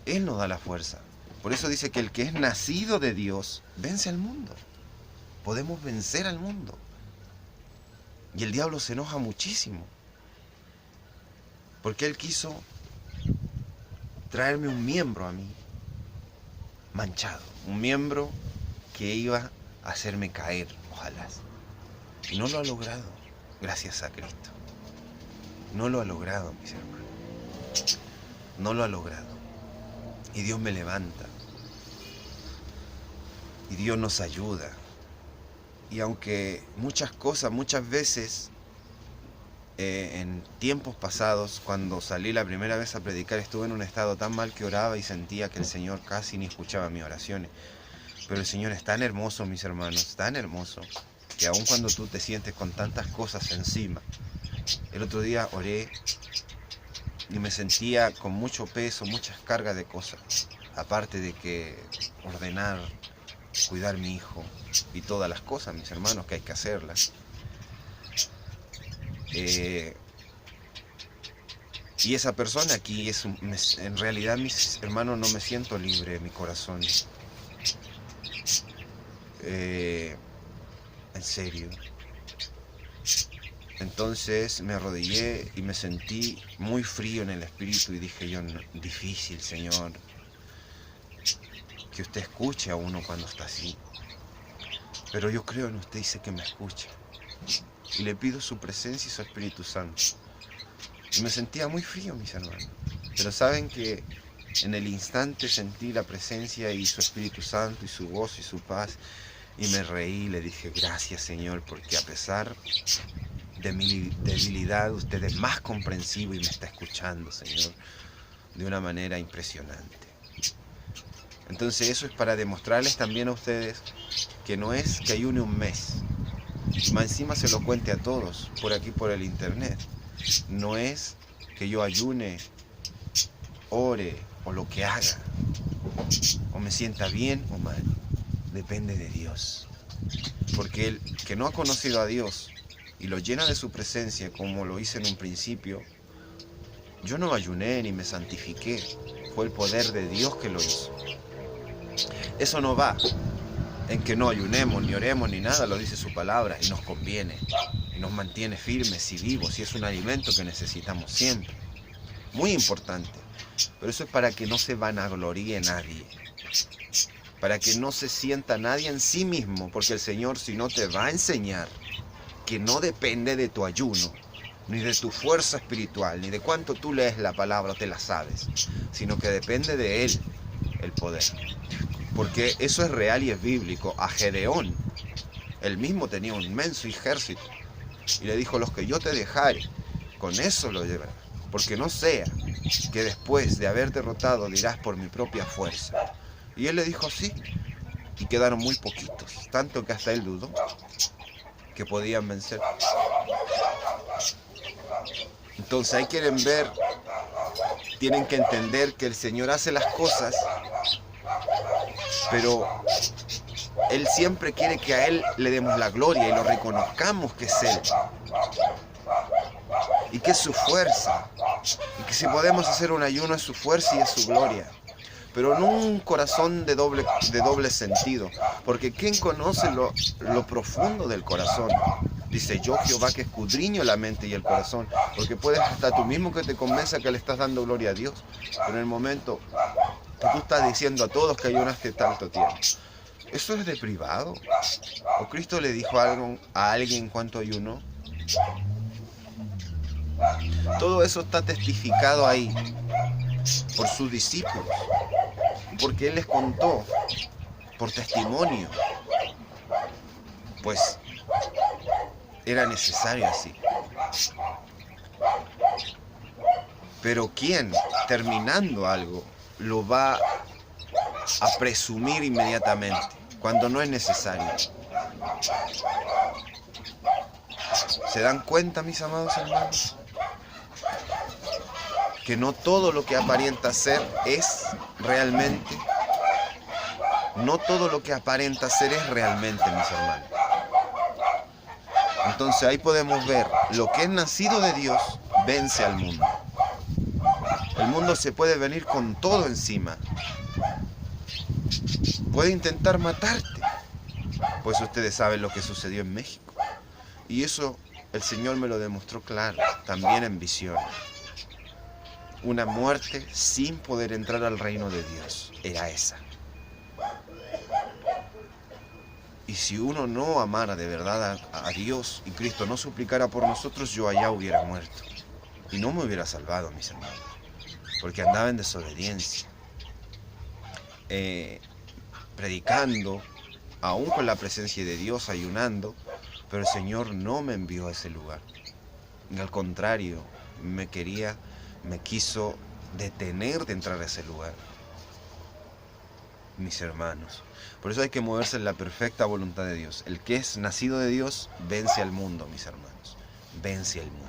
Él nos da la fuerza. Por eso dice que el que es nacido de Dios vence al mundo. Podemos vencer al mundo. Y el diablo se enoja muchísimo, porque él quiso traerme un miembro a mí, manchado, un miembro que iba a hacerme caer, ojalá. Y no lo ha logrado, gracias a Cristo. No lo ha logrado, mis hermanos. No lo ha logrado. Y Dios me levanta. Y Dios nos ayuda. Y aunque muchas cosas, muchas veces, en tiempos pasados, cuando salí la primera vez a predicar, estuve en un estado tan mal que oraba y sentía que el Señor casi ni escuchaba mis oraciones. Pero el Señor es tan hermoso, mis hermanos, tan hermoso, que aun cuando tú te sientes con tantas cosas encima. El otro día oré y me sentía con mucho peso, muchas cargas de cosas. Aparte de que ordenar, cuidar a mi hijo y todas las cosas, mis hermanos, que hay que hacerlas. Y esa persona aquí, en realidad, mis hermanos, no me siento libre de mi corazón. En serio. Entonces me arrodillé y me sentí muy frío en el espíritu y dije yo, no, difícil, Señor, que usted escuche a uno cuando está así. Pero yo creo en usted, dice que me escucha. Y le pido su presencia y su Espíritu Santo. Y me sentía muy frío, mis hermanos. Pero saben que en el instante sentí la presencia y su Espíritu Santo y su gozo y su paz. Y me reí y le dije, gracias, Señor, porque a pesar de mi debilidad, usted es más comprensivo y me está escuchando, Señor, de una manera impresionante. Entonces eso es para demostrarles también a ustedes que no es que ayune un mes, y más encima se lo cuente a todos, por aquí por el internet. No es que yo ayune, ore o lo que haga, o me sienta bien o mal, depende de Dios. Porque el que no ha conocido a Dios y lo llena de su presencia, como lo hice en un principio, yo no ayuné ni me santifiqué, fue el poder de Dios que lo hizo. Eso no va en que no ayunemos, ni oremos, ni nada, lo dice su palabra, y nos conviene, y nos mantiene firmes y vivos, y es un alimento que necesitamos siempre. Muy importante, pero eso es para que no se vanagloríe nadie, para que no se sienta nadie en sí mismo, porque el Señor, si no, te va a enseñar que no depende de tu ayuno, ni de tu fuerza espiritual, ni de cuánto tú lees la palabra o te la sabes, sino que depende de Él el poder. Porque eso es real y es bíblico. A Gedeón, él mismo tenía un inmenso ejército, y le dijo: los que yo te dejare, con eso lo llevarás. Porque no sea que después de haber derrotado dirás: por mi propia fuerza. Y él le dijo: sí. Y quedaron muy poquitos, tanto que hasta él dudó que podían vencer. Entonces ahí quieren ver, tienen que entender que el Señor hace las cosas, pero Él siempre quiere que a Él le demos la gloria y lo reconozcamos que es Él. Y que es su fuerza. Y que si podemos hacer un ayuno es su fuerza y es su gloria. Pero no un corazón de doble sentido. Porque ¿quién conoce lo profundo del corazón? Dice: yo, Jehová, que escudriño la mente y el corazón. Porque puedes hasta tú mismo que te convenza que le estás dando gloria a Dios. Pero en el momento que tú estás diciendo a todos que ayunaste tanto tiempo, ¿eso es de privado? ¿O Cristo le dijo algo a alguien cuánto ayunó? Todo eso está testificado ahí por sus discípulos, porque Él les contó por testimonio, pues era necesario así. Pero ¿quién, terminando algo, lo va a presumir inmediatamente cuando no es necesario? ¿Se dan cuenta, mis amados hermanos? Que no todo lo que aparenta ser es realmente. No todo lo que aparenta ser es realmente, mis hermanos. Entonces ahí podemos ver: lo que es nacido de Dios vence al mundo. El mundo se puede venir con todo encima. Puede intentar matarte. Pues ustedes saben lo que sucedió en México. Y eso el Señor me lo demostró claro, también en visión. Una muerte sin poder entrar al reino de Dios era esa. Y si uno no amara de verdad a Dios y Cristo no suplicara por nosotros, yo allá hubiera muerto. Y no me hubiera salvado, mis hermanos. Porque andaba en desobediencia. Predicando, aún con la presencia de Dios, ayunando, pero el Señor no me envió a ese lugar. Y al contrario, me quiso detener de entrar a ese lugar. Mis hermanos, por eso hay que moverse en la perfecta voluntad de Dios. El que es nacido de Dios vence al mundo, mis hermanos. Vence al mundo.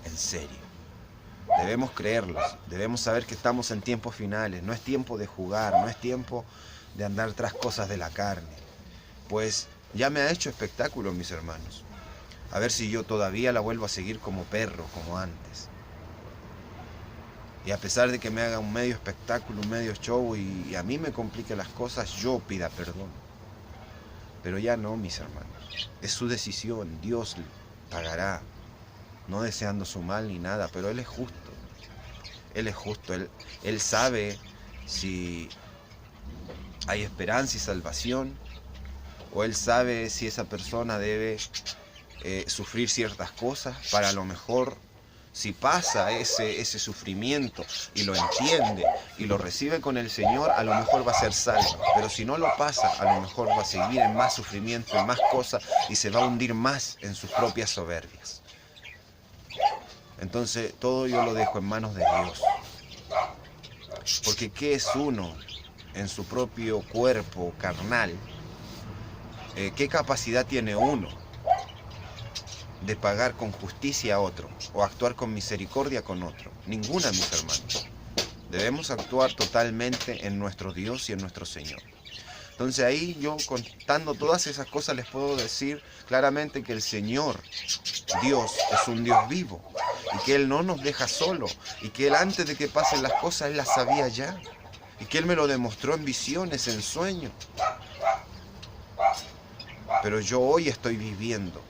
En serio. Debemos creerlos. Debemos saber que estamos en tiempos finales. No es tiempo de jugar. No es tiempo de andar tras cosas de la carne. Pues ya me ha hecho espectáculo, mis hermanos. A ver si yo todavía la vuelvo a seguir como perro, como antes. Y a pesar de que me haga un medio espectáculo, un medio show y a mí me complique las cosas, yo pida perdón. Pero ya no, mis hermanos. Es su decisión. Dios pagará. No deseando su mal ni nada, pero Él es justo. Él es justo. Él sabe si hay esperanza y salvación, o Él sabe si esa persona debe sufrir ciertas cosas para a lo mejor. Si pasa ese sufrimiento y lo entiende y lo recibe con el Señor, a lo mejor va a ser salvo. Pero si no lo pasa, a lo mejor va a seguir en más sufrimiento, en más cosas, y se va a hundir más en sus propias soberbias. Entonces todo yo lo dejo en manos de Dios. Porque ¿qué es uno en su propio cuerpo carnal? ¿Qué capacidad tiene uno de pagar con justicia a otro o actuar con misericordia con otro? Ninguna, mis hermanos. Debemos actuar totalmente en nuestro Dios y en nuestro Señor. Entonces ahí yo, contando todas esas cosas, les puedo decir claramente que el Señor, Dios, es un Dios vivo y que Él no nos deja solo y que Él, antes de que pasen las cosas, Él las sabía ya y que Él me lo demostró en visiones, en sueños. Pero yo hoy estoy viviendo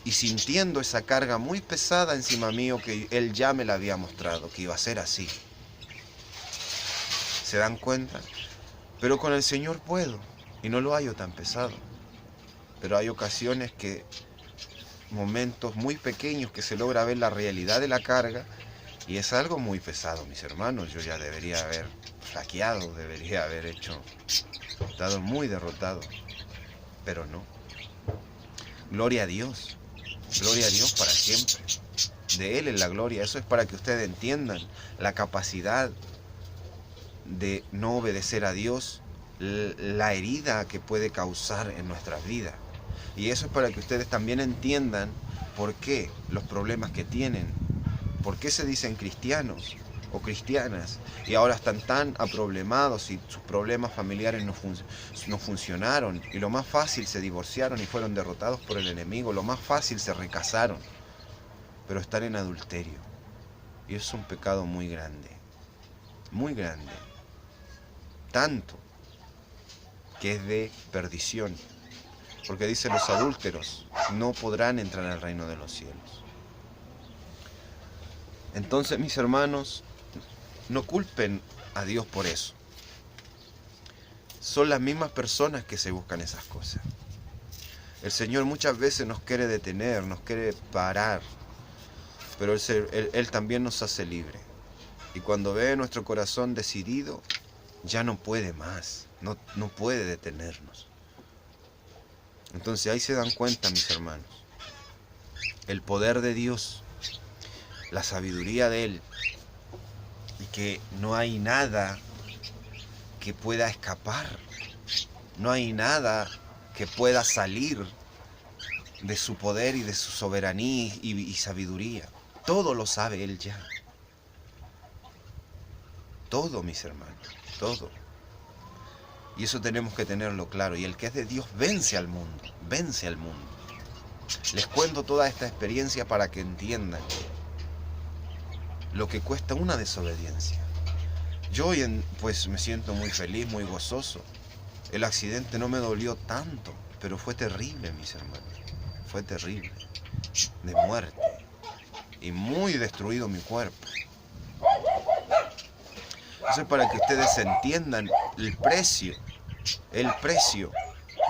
y sintiendo esa carga muy pesada encima mío que Él ya me la había mostrado, que iba a ser así. ¿Se dan cuenta? Pero con el Señor puedo y no lo hallo tan pesado. Pero hay ocasiones que momentos muy pequeños que se logra ver la realidad de la carga, y es algo muy pesado, mis hermanos. Yo ya debería haber flaqueado, debería haber estado muy derrotado, pero no. Gloria a Dios para siempre. De Él es la gloria. Eso es para que ustedes entiendan la capacidad de no obedecer a Dios, la herida que puede causar en nuestras vidas. Y eso es para que ustedes también entiendan por qué los problemas que tienen, por qué se dicen cristianos o cristianas y ahora están tan aproblemados y sus problemas familiares no funcionaron, y lo más fácil se divorciaron y fueron derrotados por el enemigo, lo más fácil se recasaron, pero están en adulterio. Y eso es un pecado muy grande, tanto que es de perdición, porque dice: los adúlteros no podrán entrar al reino de los cielos. Entonces, mis hermanos, no culpen a Dios por eso. Son las mismas personas que se buscan esas cosas. El Señor muchas veces nos quiere detener, nos quiere parar, pero Él también nos hace libre. Y cuando ve nuestro corazón decidido, ya no puede más, no puede detenernos. Entonces ahí se dan cuenta, mis hermanos, el poder de Dios, la sabiduría de Él, y que no hay nada que pueda escapar, no hay nada que pueda salir de su poder y de su soberanía y sabiduría. Todo lo sabe Él ya. Todo, mis hermanos, todo. Y eso tenemos que tenerlo claro. Y el que es de Dios vence al mundo, vence al mundo. Les cuento toda esta experiencia para que entiendan lo que cuesta una desobediencia. Yo hoy pues me siento muy feliz, muy gozoso. El accidente no me dolió tanto, pero fue terrible, mis hermanos. Fue terrible, de muerte, y muy destruido mi cuerpo. Eso es para que ustedes entiendan el precio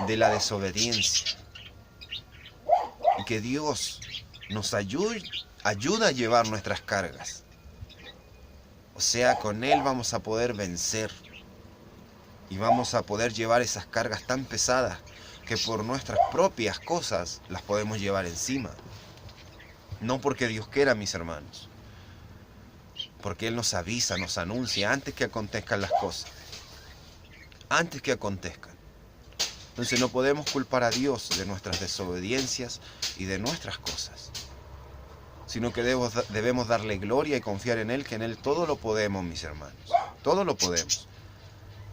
de la desobediencia. Y que Dios nos ayuda a llevar nuestras cargas. O sea, con Él vamos a poder vencer. Y vamos a poder llevar esas cargas tan pesadas que por nuestras propias cosas las podemos llevar encima. No porque Dios quiera, mis hermanos. Porque Él nos avisa, nos anuncia antes que acontezcan las cosas. Antes que acontezcan. Entonces no podemos culpar a Dios de nuestras desobediencias y de nuestras cosas. Sino que debemos darle gloria y confiar en Él, que en Él todo lo podemos, mis hermanos. Todo lo podemos.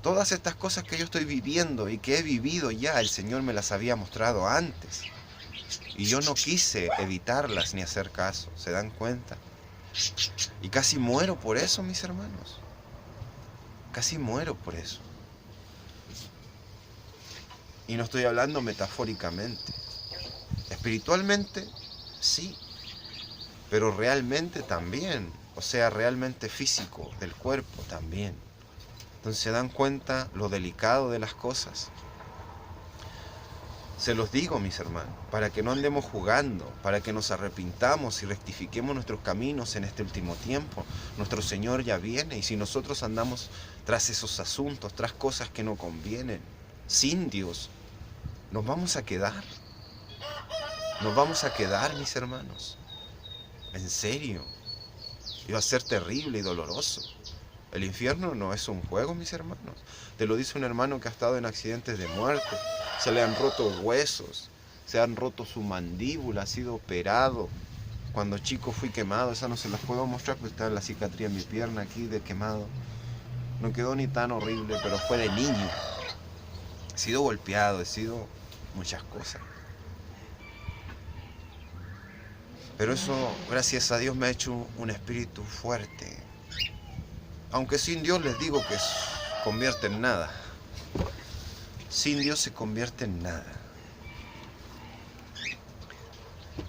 Todas estas cosas que yo estoy viviendo y que he vivido ya, el Señor me las había mostrado antes. Y yo no quise evitarlas ni hacer caso. ¿Se dan cuenta? Y casi muero por eso, mis hermanos. Casi muero por eso. Y no estoy hablando metafóricamente. Espiritualmente, sí. Pero realmente también. O sea, realmente físico, del cuerpo también. Entonces se dan cuenta lo delicado de las cosas. Se los digo, mis hermanos, para que no andemos jugando, para que nos arrepintamos y rectifiquemos nuestros caminos en este último tiempo. Nuestro Señor ya viene, y si nosotros andamos tras esos asuntos, tras cosas que no convienen, sin Dios, nos vamos a quedar. Nos vamos a quedar, mis hermanos. En serio. Y va a ser terrible y doloroso. El infierno no es un juego, mis hermanos. Te lo dice un hermano que ha estado en accidentes de muerte. Se le han roto huesos, se han roto su mandíbula, ha sido operado. Cuando chico fui quemado, esa no se las puedo mostrar porque está en la cicatriz en mi pierna aquí de quemado. No quedó ni tan horrible, pero fue de niño. He sido golpeado, he sido muchas cosas. Pero eso, gracias a Dios, me ha hecho un espíritu fuerte. Aunque sin Dios les digo que se convierte en nada. Sin Dios se convierte en nada.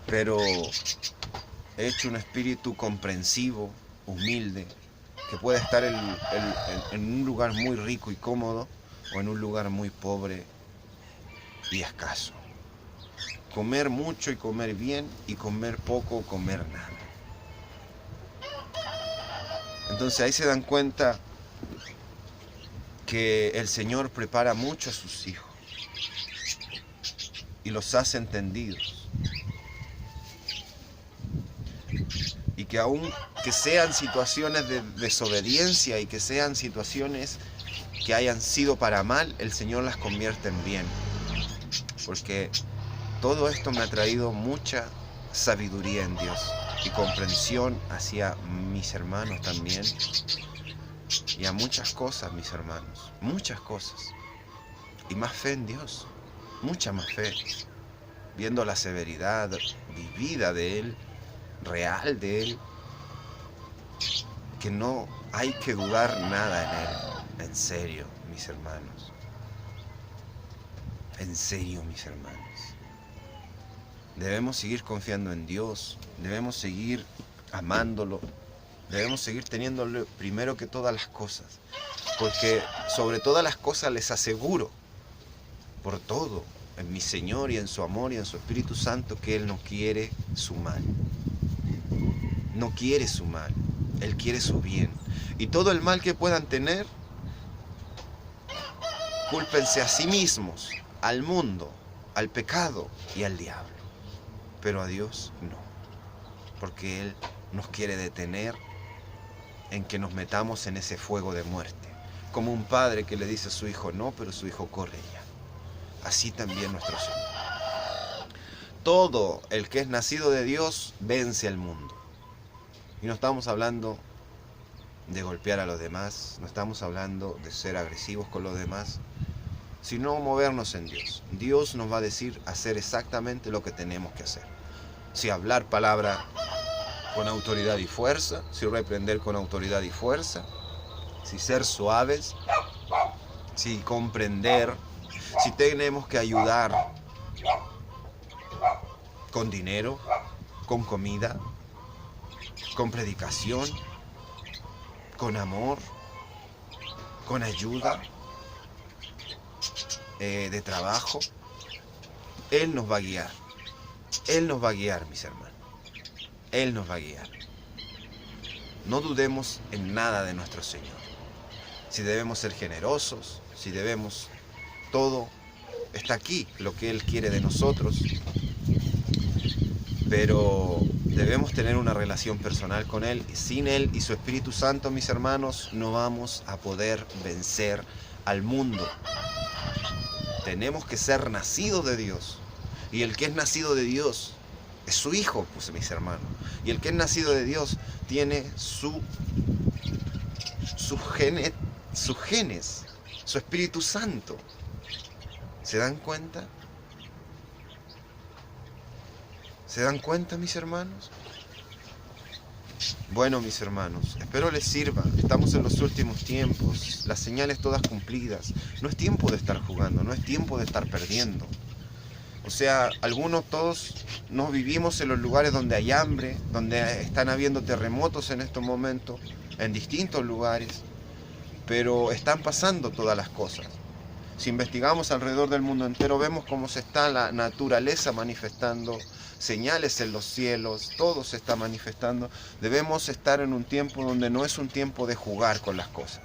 Pero he hecho un espíritu comprensivo, humilde, que puede estar en un lugar muy rico y cómodo o en un lugar muy pobre y escaso. comer mucho y comer bien, y comer poco o comer nada. Entonces ahí se dan cuenta que el Señor prepara mucho a sus hijos y los hace entendidos. Y que aun que sean situaciones de desobediencia y que sean situaciones que hayan sido para mal, el Señor las convierte en bien. Porque todo esto me ha traído mucha sabiduría en Dios y comprensión hacia mis hermanos también. Y a muchas cosas, mis hermanos, muchas cosas. Y más fe en Dios, mucha más fe. Viendo la severidad vivida de Él, real de Él, que no hay que dudar nada en Él. En serio, mis hermanos. En serio, mis hermanos. Debemos seguir confiando en Dios, debemos seguir amándolo, debemos seguir teniéndolo primero que todas las cosas. Porque sobre todas las cosas les aseguro, por todo, en mi Señor y en su amor y en su Espíritu Santo, que Él no quiere su mal. No quiere su mal, Él quiere su bien. Y todo el mal que puedan tener, cúlpense a sí mismos, al mundo, al pecado y al diablo. Pero a Dios no, porque Él nos quiere detener en que nos metamos en ese fuego de muerte. Como un padre que le dice a su hijo no, pero su hijo corre ya. Así también nuestro Señor. Todo el que es nacido de Dios vence al mundo. Y no estamos hablando de golpear a los demás, no estamos hablando de ser agresivos con los demás, sino movernos en Dios. Dios nos va a decir hacer exactamente lo que tenemos que hacer. Si hablar palabra con autoridad y fuerza, si reprender con autoridad y fuerza, si ser suaves, si comprender, si tenemos que ayudar con dinero, con comida, con predicación, con amor, con ayuda de trabajo, Él nos va a guiar. Él nos va a guiar, mis hermanos. Él nos va a guiar. No dudemos en nada de nuestro Señor. Si debemos ser generosos, si debemos, todo está aquí, lo que Él quiere de nosotros. Pero debemos tener una relación personal con Él. Sin Él y su Espíritu Santo, mis hermanos, no vamos a poder vencer al mundo. Tenemos que ser nacidos de Dios. Y el que es nacido de Dios es su hijo, pues, mis hermanos. Y el que es nacido de Dios tiene sus genes, su Espíritu Santo. ¿Se dan cuenta? ¿Se dan cuenta, mis hermanos? Bueno, mis hermanos, espero les sirva. Estamos en los últimos tiempos, las señales todas cumplidas. No es tiempo de estar jugando, no es tiempo de estar perdiendo. O sea, todos no vivimos en los lugares donde hay hambre, donde están habiendo terremotos en estos momentos, en distintos lugares, pero están pasando todas las cosas. Si investigamos alrededor del mundo entero, vemos cómo se está la naturaleza manifestando, señales en los cielos, todo se está manifestando. Debemos estar en un tiempo donde no es un tiempo de jugar con las cosas.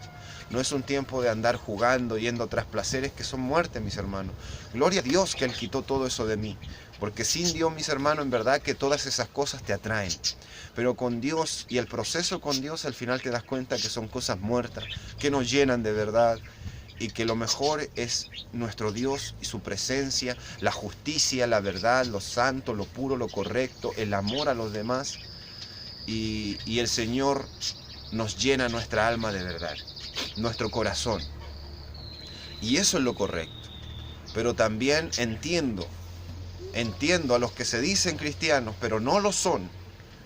No es un tiempo de andar jugando, yendo tras placeres que son muerte, mis hermanos. Gloria a Dios que Él quitó todo eso de mí. Porque sin Dios, mis hermanos, en verdad que todas esas cosas te atraen. Pero con Dios y el proceso con Dios, al final te das cuenta que son cosas muertas, que nos llenan de verdad. Y que lo mejor es nuestro Dios y su presencia, la justicia, la verdad, lo santo, lo puro, lo correcto, el amor a los demás. Y el Señor nos llena nuestra alma de verdad, nuestro corazón. Y eso es lo correcto. Pero también entiendo a los que se dicen cristianos, pero no lo son,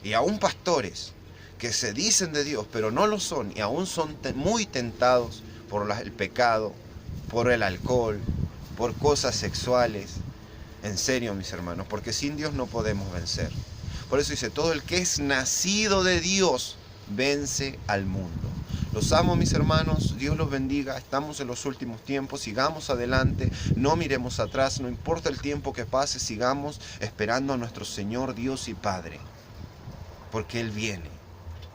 y aún pastores que se dicen de Dios, pero no lo son, y aún son muy tentados por el pecado, por el alcohol, por cosas sexuales. En serio, mis hermanos, porque sin Dios no podemos vencer. Por eso dice, todo el que es nacido de Dios vence al mundo. Los amo, mis hermanos, Dios los bendiga, estamos en los últimos tiempos, sigamos adelante, no miremos atrás, no importa el tiempo que pase, sigamos esperando a nuestro Señor Dios y Padre, porque Él viene.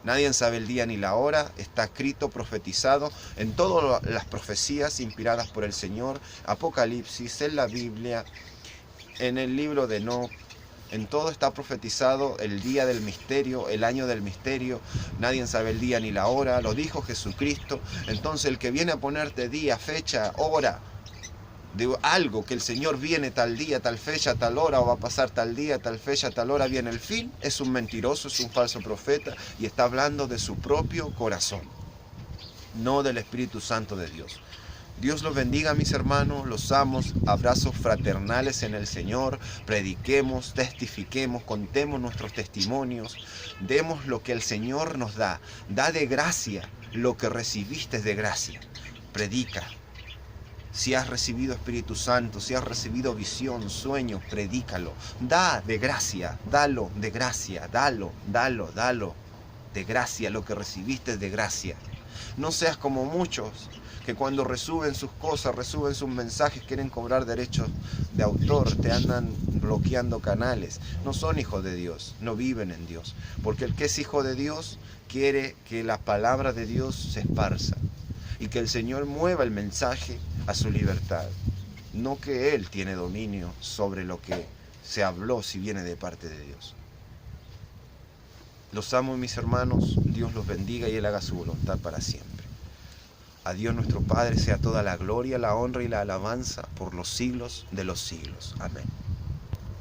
Nadie sabe el día ni la hora, está escrito, profetizado en todas las profecías inspiradas por el Señor, Apocalipsis, en la Biblia, en el libro de Enoc. En todo está profetizado el día del misterio, el año del misterio. Nadie sabe el día ni la hora, lo dijo Jesucristo. Entonces el que viene a ponerte día, fecha, hora, de algo que el Señor viene tal día, tal fecha, tal hora, o va a pasar tal día, tal fecha, tal hora, viene el fin, es un mentiroso, es un falso profeta y está hablando de su propio corazón, no del Espíritu Santo de Dios. Dios los bendiga, mis hermanos, los amo, abrazos fraternales en el Señor, prediquemos, testifiquemos, contemos nuestros testimonios, demos lo que el Señor nos da de gracia lo que recibiste de gracia, predica. Si has recibido Espíritu Santo, si has recibido visión, sueños, predícalo, da de gracia, dalo de gracia, dalo de gracia, lo que recibiste de gracia. No seas como muchos que cuando resuben sus cosas, resuben sus mensajes, quieren cobrar derechos de autor, te andan bloqueando canales. No son hijos de Dios, no viven en Dios. Porque el que es hijo de Dios quiere que la palabra de Dios se esparza y que el Señor mueva el mensaje a su libertad. No que Él tiene dominio sobre lo que se habló si viene de parte de Dios. Los amo, mis hermanos, Dios los bendiga y Él haga su voluntad para siempre. A Dios nuestro Padre sea toda la gloria, la honra y la alabanza por los siglos de los siglos. Amén.